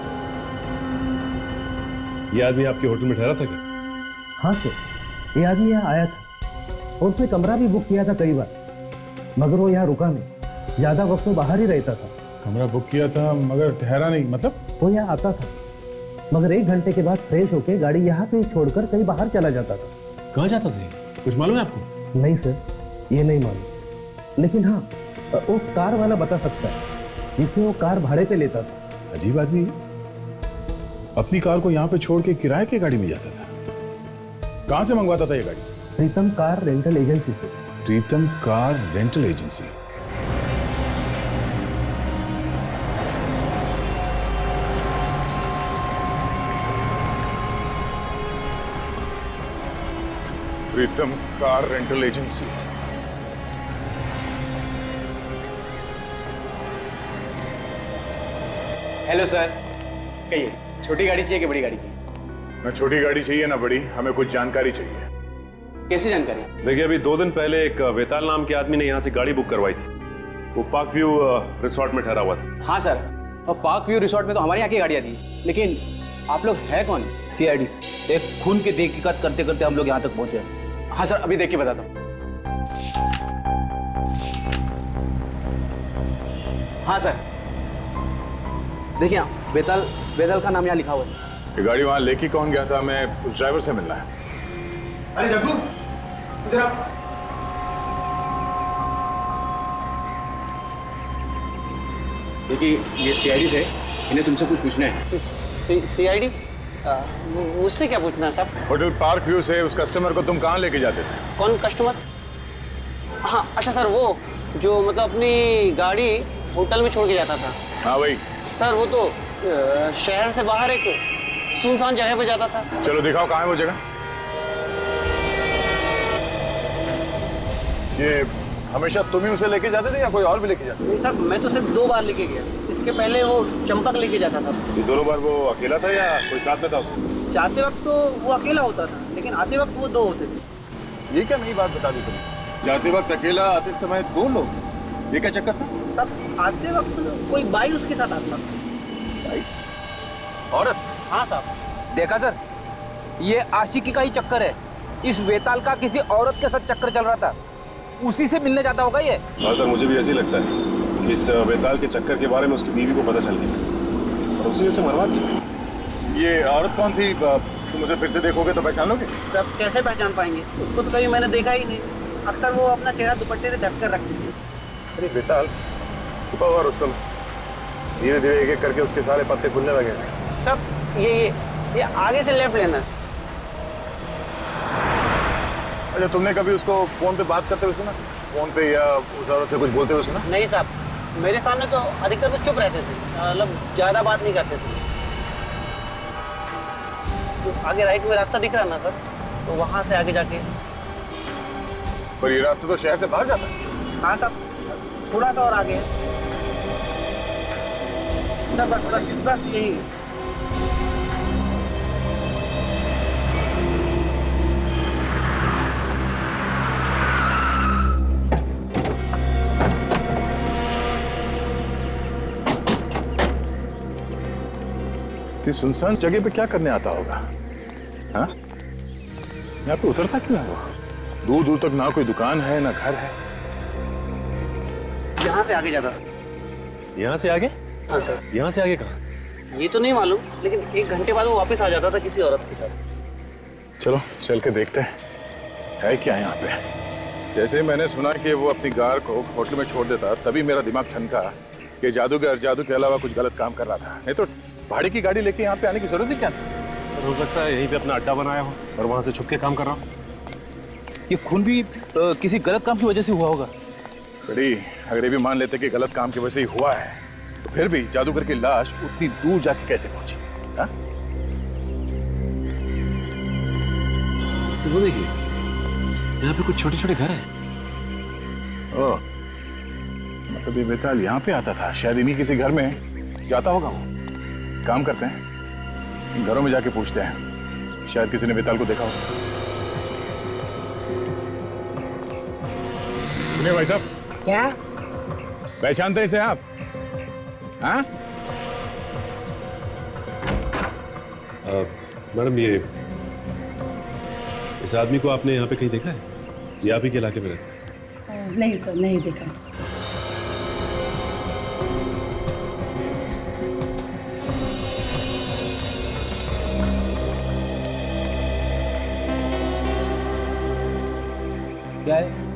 ये आदमी आपके होटल में ठहरा था क्या? हाँ सर, ये आदमी यहाँ आया था और उसने कमरा भी बुक किया था कई बार, मगर वो यहाँ रुका नहीं। ज्यादा वक्त तो बाहर ही रहता था। कमरा बुक किया था मगर ठहरा नहीं, मतलब? वो यहाँ आता था, मगर 1 घंटे के बाद फ्रेश होके गाड़ी यहाँ पे ही छोड़कर कहीं बाहर चला जाता था। कहाँ जाता था? कुछ मालूम है आपको? नहीं सर, ये नहीं मालूम, लेकिन हाँ, वो कार वाला बता सकता है, जिसमें वो कार भाड़े पे लेता था। अजीब आदमी, अपनी कार को यहाँ पे छोड़ के किराए की गाड़ी में जाता था। कहाँ से मंगवाता था ये गाड़ी? प्रीतम कार रेंटल एजेंसी से। Pritam car rental agency. Pritam car rental agency. Hello sir, कहिए, छोटी गाड़ी चाहिए कि बड़ी गाड़ी चाहिए? ना छोटी गाड़ी चाहिए ना बड़ी, हमें कुछ जानकारी चाहिए। कैसी जानकारी? देखिए, अभी 2 दिन पहले एक वेताल नाम के आदमी ने यहाँ से गाड़ी बुक करवाई थी। वो पार्क व्यू रिसोर्ट में ठहरा हुआ था। हाँ सर, और पार्क व्यू रिसोर्ट में तो हमारे यहाँ की गाड़ियाँ थी, लेकिन आप लोग है कौन? सीआईडी। एक खून की तहकीकात करते करते हम लोग यहाँ तक पहुंचे। हाँ सर, अभी देख के बताता हूँ। हाँ सर, देखिए, वेताल का नाम यहाँ लिखा हुआ है। ये गाड़ी वहां लेके कौन गया था? हमें उस ड्राइवर से मिलना है। अरे जग्गू, इधर आ। देखिए, ये सीआईडी से, इन्हें तुमसे कुछ पूछना है। सीआईडी? मुझसे क्या पूछना है साहब? होटल पार्क व्यू से उस कस्टमर को तुम कहाँ लेके जाते थे? कौन कस्टमर? हाँ, अच्छा सर, वो जो मतलब अपनी गाड़ी होटल में छोड़ के जाता था। हाँ भाई। सर, वो तो शहर से बाहर एक सुनसान जगह पे जाता था। चलो दिखाओ कहाँ है वो जगह। ये हमेशा तुम ही उसे लेके जाते थे या कोई और भी लेके जाते? नहीं साहब, मैं तो सिर्फ 2 बार लेके गया। इसके पहले वो चंपक लेके जाता था। ये दोनों बार वो अकेला था या कोई साथ में था उसके? जाते वक्त तो वो अकेला होता था, लेकिन आते वक्त वो 2 होते थे। ये क्या नई बात बता दी तुमने? जाते वक्त अकेला, आते समय 2 लोग, ये क्या चक्कर था? साहब, आते वक्त कोई बाई उसके साथ आता था। बाई? औरत? हाँ साहब। देखा सर, ये आशिकी का ही चक्कर है। इस वेताल का किसी औरत के साथ चक्कर चल रहा था, उसी से मिलने जाता होगा ये। हाँ सर, मुझे भी ऐसे ही लगता है कि इस वेताल के चक्कर के बारे में उसकी बीवी को पता चल गया और उसी से मरवा दिया। ये औरत कौन थी? तुम उसे फिर से देखोगे तो पहचान लोगे? सब कैसे पहचान पाएंगे? उसको तो कभी मैंने देखा ही नहीं। अक्सर वो अपना चेहरा दुपट्टे से ढक कर रखती थी। अरे वेताल, छुपा हुआ रुस्तम, धीरे धीरे एक एक करके उसके सारे पत्ते खुलने लगे। सब ये आगे से लेफ्ट लेना। अच्छा, तुमने कभी उसको फोन पे बात करते हुए सुना? फोन पे या उस औरत से कुछ बोलते हुए सुना? नहीं साहब, मेरे सामने तो अधिकतर तो चुप रहते थे, मतलब ज्यादा बात नहीं करते थे। जो आगे राइट में रास्ता दिख रहा ना सर, तो वहां से आगे जाके। पर ये रास्ता तो शहर से बाहर जाता है। हाँ साहब, थोड़ा सा और आगे है सर, बस यही। सुनसान जगह पे क्या करने आता होगा? हाँ, यहाँ पे उतरता क्यों है वो? दूर दूर तक ना कोई दुकान है ना घर है। यहाँ से आगे जाता। यहाँ से आगे? हाँ सर। यहाँ से आगे कहाँ? ये तो नहीं मालूम, लेकिन 1 घंटे बाद वो वापस आ जाता था किसी औरत के साथ। चलो चल के देखते हैं है क्या यहाँ पे। जैसे मैंने सुना कि वो अपनी कार को होटल में छोड़ देता, तभी मेरा दिमाग ठनका कि जादूगर जादू के अलावा कुछ गलत काम कर रहा था, नहीं तो भाड़े की गाड़ी लेके यहाँ पे आने की जरूरत ही क्या थी? सर हो सकता है यहीं पे अपना अड्डा बनाया हो और वहां से छुप के काम कर रहा हूँ। ये खून भी किसी गलत काम की वजह से हुआ होगा। बड़ी अगर ये भी मान लेते कि गलत काम की वजह से ही हुआ है, तो फिर भी जादूगर की लाश उतनी दूर जाके कैसे पहुंची? हाँ? तो वो देखिए यहाँ पे कुछ छोटे छोटे घर हैं। ओह, मतलब ये बेताल यहाँ पे आता था, शायद इन्हीं किसी घर में जाता होगा वो। काम करते हैं, इन घरों में जाके पूछते हैं, शायद किसी ने बेताल को देखा हो। सुनिए भाई साहब। क्या? पहचानते इसे आप? हाँ? मैडम ये इस आदमी को आपने यहाँ पे कहीं देखा है? ये आप ही के इलाके में रहता है? नहीं सर, नहीं देखा। क्या है?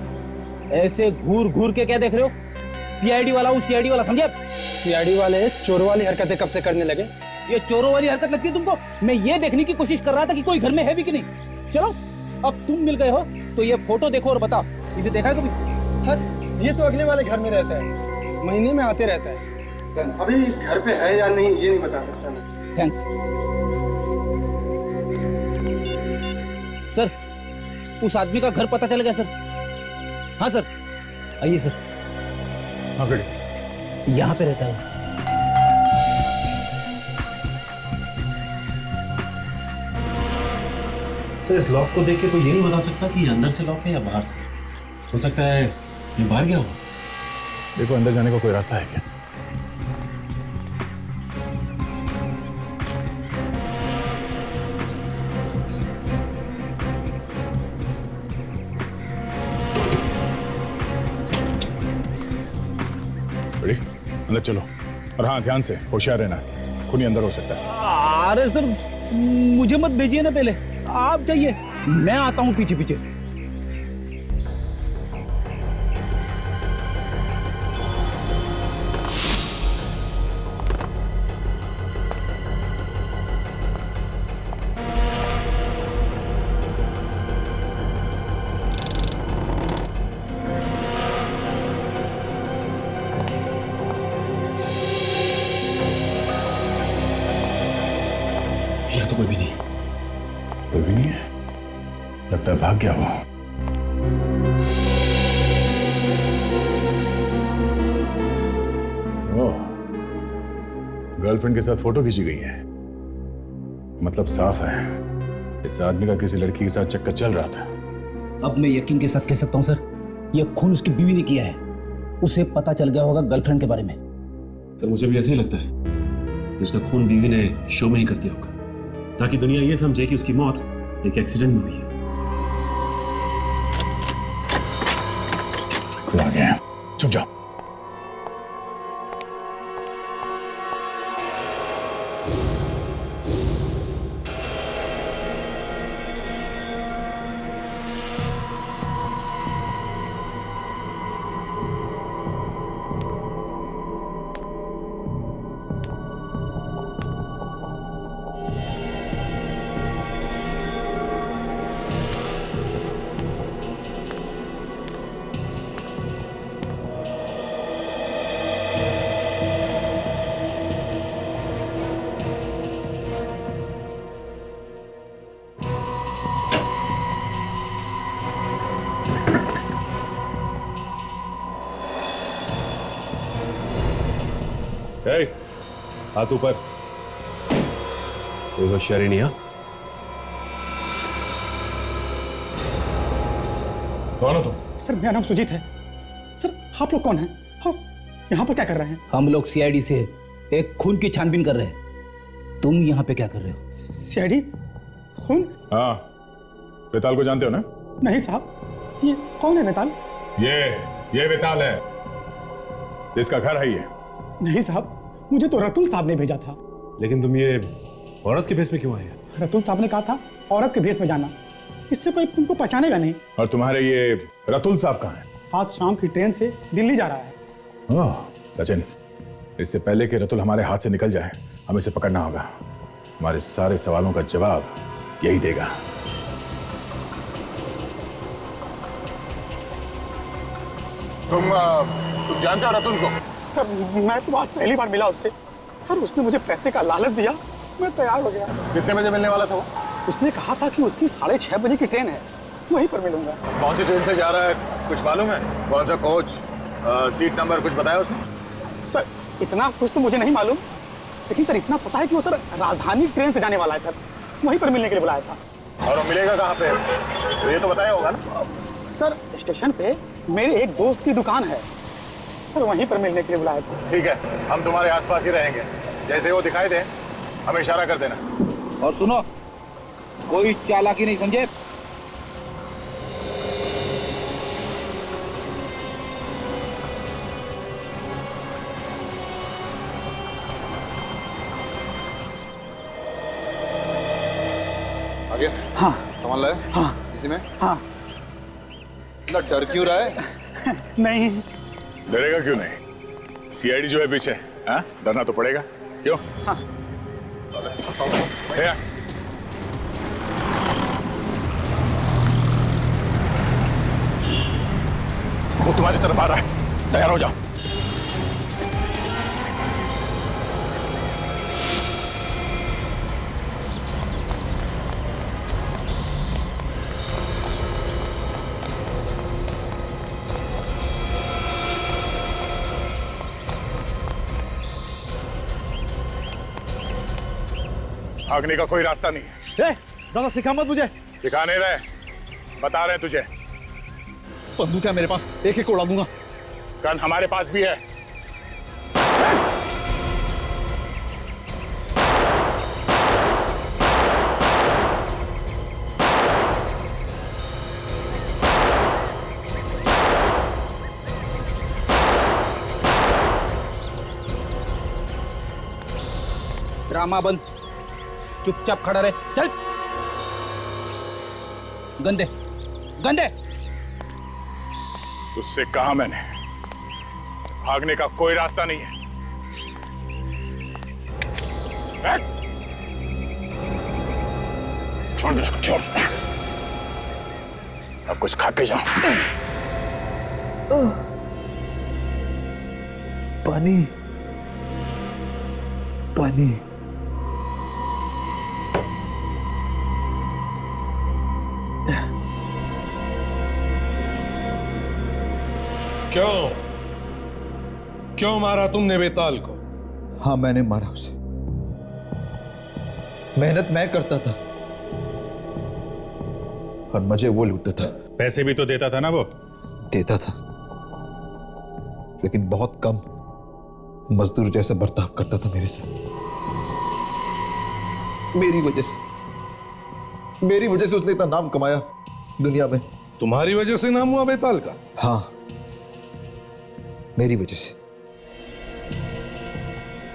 ऐसे घूर घूर के क्या देख रहे हो? सीआईडी वाला हूँ, सीआईडी वाला, समझे? सीआईडी वाले चोर वाली हरकतें कब से करने लगे? ये चोरों वाली हरकत लगती है तुमको? मैं ये देखने की कोशिश कर रहा था कि कोई घर में है भी कि नहीं। चलो अब तुम मिल गए हो तो ये फोटो देखो और बताओ, इसे देखा है कभी? ये तो अगले वाले घर में रहता है, महीने में आते रहता है। अभी घर पे है या नहीं ये नहीं बता सकता मैं। Thanks sir. उस आदमी का घर पता चल गया सर? हाँ सर, आइए सर। हाँ बेटे, यहाँ पे रहता है। तो इस लॉक को देख के कोई ये नहीं बता सकता कि ये अंदर से लॉक है या बाहर से? हो सकता है ये बाहर गया हो। देखो अंदर जाने का कोई रास्ता है क्या? बड़ी अंदर चलो, और हाँ ध्यान से, होशियार रहना, खूनी अंदर हो सकता है। अरे सर मुझे मत भेजिए ना, पहले आप जाइए, मैं आता हूँ पीछे पीछे। यहाँ तो कोई भी नहीं है। कोई भी नहीं है? लगता है भाग गया वो। ओह, गर्लफ्रेंड के साथ फोटो खींची गई है, मतलब साफ है इस आदमी का किसी लड़की के साथ चक्कर चल रहा था। अब मैं यकीन के साथ कह सकता हूँ सर, यह खून उसकी बीवी ने किया है। उसे पता चल गया होगा गर्लफ्रेंड के बारे में। सर मुझे भी ऐसे ही लगता है कि उसका खून बीवी ने शो में ही कर दिया होगा, ताकि दुनिया ये समझे कि उसकी मौत एक एक्सीडेंट में हुई है। आ गया, चुप जाओ। हाथ ऊपर। कोई होशियारी नहीं। कौन हो तुम? सर मेरा नाम सुजीत है। सर आप लोग कौन हैं और यहाँ पर क्या कर रहे हैं? हम लोग सीआईडी से एक खून की छानबीन कर रहे हैं। तुम यहाँ पे क्या कर रहे हो? सीआईडी? खून? हाँ, बेताल को जानते हो ना? नहीं साहब, ये कौन है बेताल? ये बेताल है, इसका घर है ये। नहीं साहब, मुझे तो रतुल साहब ने भेजा था। लेकिन तुम ये औरत के भेस में क्यों आए? रतुल साहब ने कहा था औरत के भेस में जाना, इससे कोई तुमको पहचानेगा नहीं। और तुम्हारे ये रतुल साहब कहाँ हैं? आज शाम की ट्रेन से दिल्ली जा रहा है। ओह, सचिन इससे पहले कि रतुल हमारे हाथ से निकल जाए हमें इसे पकड़ना होगा। हमारे सारे सवालों का जवाब यही देगा। तुम जानते हो रतुल को? सर मैं तो आज पहली बार मिला उससे। सर उसने मुझे पैसे का लालच दिया, मैं तैयार हो गया। कितने बजे मिलने वाला था वो? उसने कहा था कि उसकी 6:30 बजे की ट्रेन है, वहीं पर मिलूंगा। कौन सी ट्रेन से जा रहा है कुछ मालूम है? कौन सा कोच, सीट नंबर कुछ बताया उसने? सर इतना कुछ तो मुझे नहीं मालूम, लेकिन सर इतना पता है कि वो सर राजधानी ट्रेन से जाने वाला है सर, वहीं पर मिलने के लिए बुलाया था। और वो मिलेगा कहाँ पे? तो ये तो बताया होगा ना? सर स्टेशन पे मेरे एक दोस्त की दुकान है सर, वहीं पर मिलने के लिए बुलाया था। ठीक है, हम तुम्हारे आसपास ही रहेंगे, जैसे वो दिखाई दे हमें इशारा कर देना। और सुनो, कोई चालाकी नहीं समझे। आगे? हाँ। सामान लाए? हाँ। इसी में? हाँ। इतना डर क्यों रहा है? नहीं। डरेगा क्यों नहीं? सीआईडी जो है पीछे, हाँ? डरना तो पड़ेगा। क्यों? हाँ। वो तुम्हारी तरफ आ रहा है, तैयार हो जाओ। भागने का कोई रास्ता नहीं है। दादा सिखा मत मुझे। सिखा नहीं रहे, बता रहे तुझे। बंदूक है मेरे पास, एक एक उड़ा दूंगा। गन हमारे पास भी है। ड्रामा बंद, चुपचाप खड़ा रहे। चल, गंदे गंदे। तुझसे कहा मैंने, भागने का कोई रास्ता नहीं है। छोड़ दे इसको, छोड़। अब कुछ खा के जाओ। पानी पानी। क्यों क्यों मारा तुमने बेताल को? हाँ मैंने मारा उसे। मेहनत मैं करता था और मुझे वो लूटता था। पैसे भी तो देता था ना वो? देता था, लेकिन बहुत कम। मजदूर जैसा बर्ताव करता था मेरे साथ। मेरी वजह से उसने इतना नाम कमाया दुनिया में। तुम्हारी वजह से नाम हुआ बेताल का? हाँ, मेरी वजह से।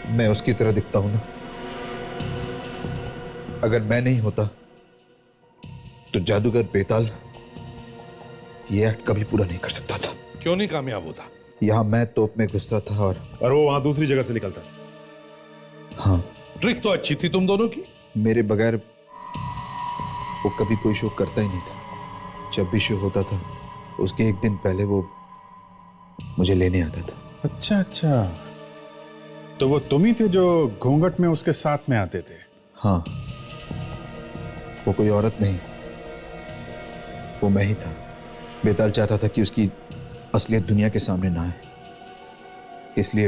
मैं उसकी तरह दिखता हूं ना। अगर मैं नहीं होता तो जादूगर बेताल ये एक्ट कभी पूरा नहीं कर सकता था। क्यों नहीं कामयाब होता? यहां मैं तोप में घुसता था और वो वहां दूसरी जगह से निकलता। हाँ, ट्रिक तो अच्छी थी तुम दोनों की। मेरे बगैर वो कभी कोई शो करता ही नहीं था। जब भी शो होता था उसके एक दिन पहले वो मुझे लेने आता था। अच्छा अच्छा, तो वो तुम ही थे जो घूंघट में उसके साथ में आते थे? हाँ, वो कोई औरत नहीं, वो मैं ही था। बेताल चाहता था कि उसकी असलियत दुनिया के सामने ना आए, इसलिए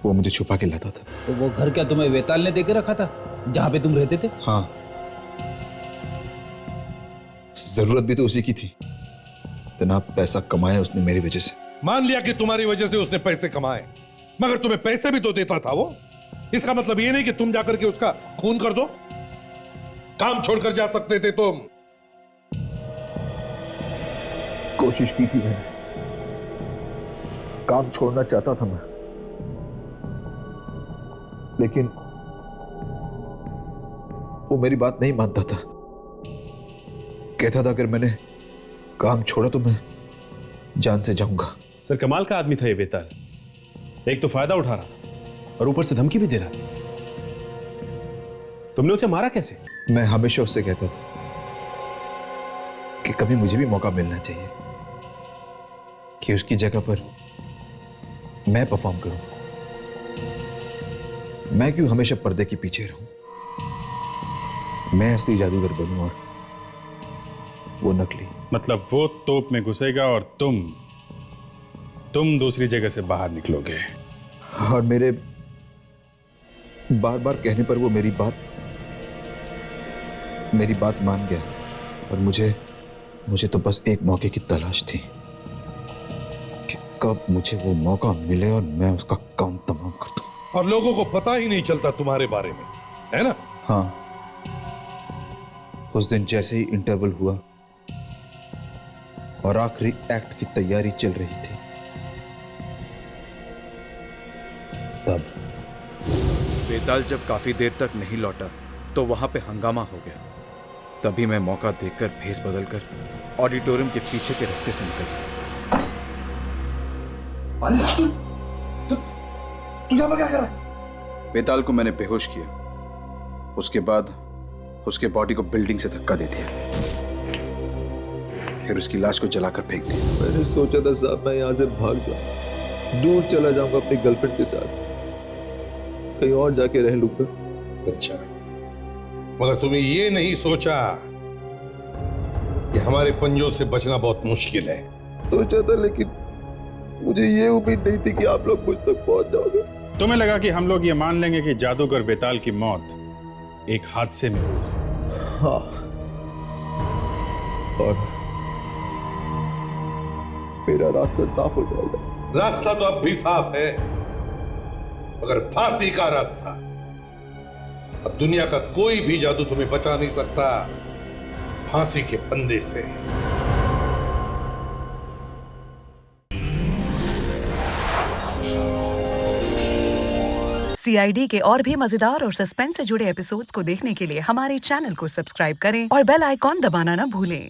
वो मुझे छुपा के लाता था। तो वो घर क्या तुम्हें बेताल ने देके रखा था जहां पे तुम रहते थे? हाँ, जरूरत भी तो उसी की थी। इतना पैसा कमाया उसने मेरी वजह से। मान लिया कि तुम्हारी वजह से उसने पैसे कमाए, मगर तुम्हें पैसे भी तो देता था वो। इसका मतलब ये नहीं कि तुम जाकर के उसका खून कर दो। काम छोड़कर जा सकते थे तुम। कोशिश की थी मैंने, काम छोड़ना चाहता था मैं, लेकिन वो मेरी बात नहीं मानता था। कहता था अगर मैंने काम छोड़ा तो मैं जान से जाऊंगा। सर कमाल का आदमी था ये बेताल। एक तो फायदा उठा रहा था और ऊपर से धमकी भी दे रहा था। तुमने उसे मारा कैसे? मैं हमेशा उससे कहता था कि कभी मुझे भी मौका मिलना चाहिए कि उसकी जगह पर मैं परफॉर्म करूं। मैं क्यों हमेशा पर्दे के पीछे रहूं? मैं असली जादूगर बनूं और वो नकली। मतलब वो तोप में घुसेगा और तुम दूसरी जगह से बाहर निकलोगे। और मेरे बार बार कहने पर वो मेरी बात मान गया। और मुझे तो बस एक मौके की तलाश थी कि कब मुझे वो मौका मिले और मैं उसका काम तमाम कर दूं। और लोगों को पता ही नहीं चलता तुम्हारे बारे में, है ना? हाँ, उस दिन जैसे ही इंटरवल हुआ और आखिरी एक्ट की तैयारी चल रही थी, तब बेताल जब काफी देर तक नहीं लौटा तो वहां पे हंगामा हो गया। तभी मैं मौका देखकर भेस बदलकर ऑडिटोरियम के पीछे के रास्ते से निकल गया। तू यहाँ पर क्या कर रहा है? बेताल को मैंने बेहोश किया, उसके बाद उसके बॉडी को बिल्डिंग से धक्का दे दिया, फिर उसकी लाश को जलाकर फेंक दिया। मैंने सोचा था साहब मैं यहां से भाग जाऊं, दूर चला जाऊंगा अपनी गर्लफ्रेंड के साथ, कहीं और जाके रह लूंगा। अच्छा, मगर तुमने ये नहीं सोचा कि हमारे पंजों से बचना बहुत मुश्किल है। सोचा था, लेकिन मुझे ये उम्मीद नहीं थी कि आप लोग मुझ तक पहुंच जाओगे। तुम्हें लगा कि हम लोग ये मान लेंगे कि जादूगर बेताल की मौत एक हादसे में हुई। हाँ, और मेरा रास्ता साफ हो जाएगा। रास्ता तो अब भी साफ है, मगर फांसी का रास्ता। अब दुनिया का कोई भी जादू तुम्हें बचा नहीं सकता फांसी के फंदे से। CID के और भी मजेदार और सस्पेंस से जुड़े एपिसोड्स को देखने के लिए हमारे चैनल को सब्सक्राइब करें और बेल आइकॉन दबाना ना भूलें।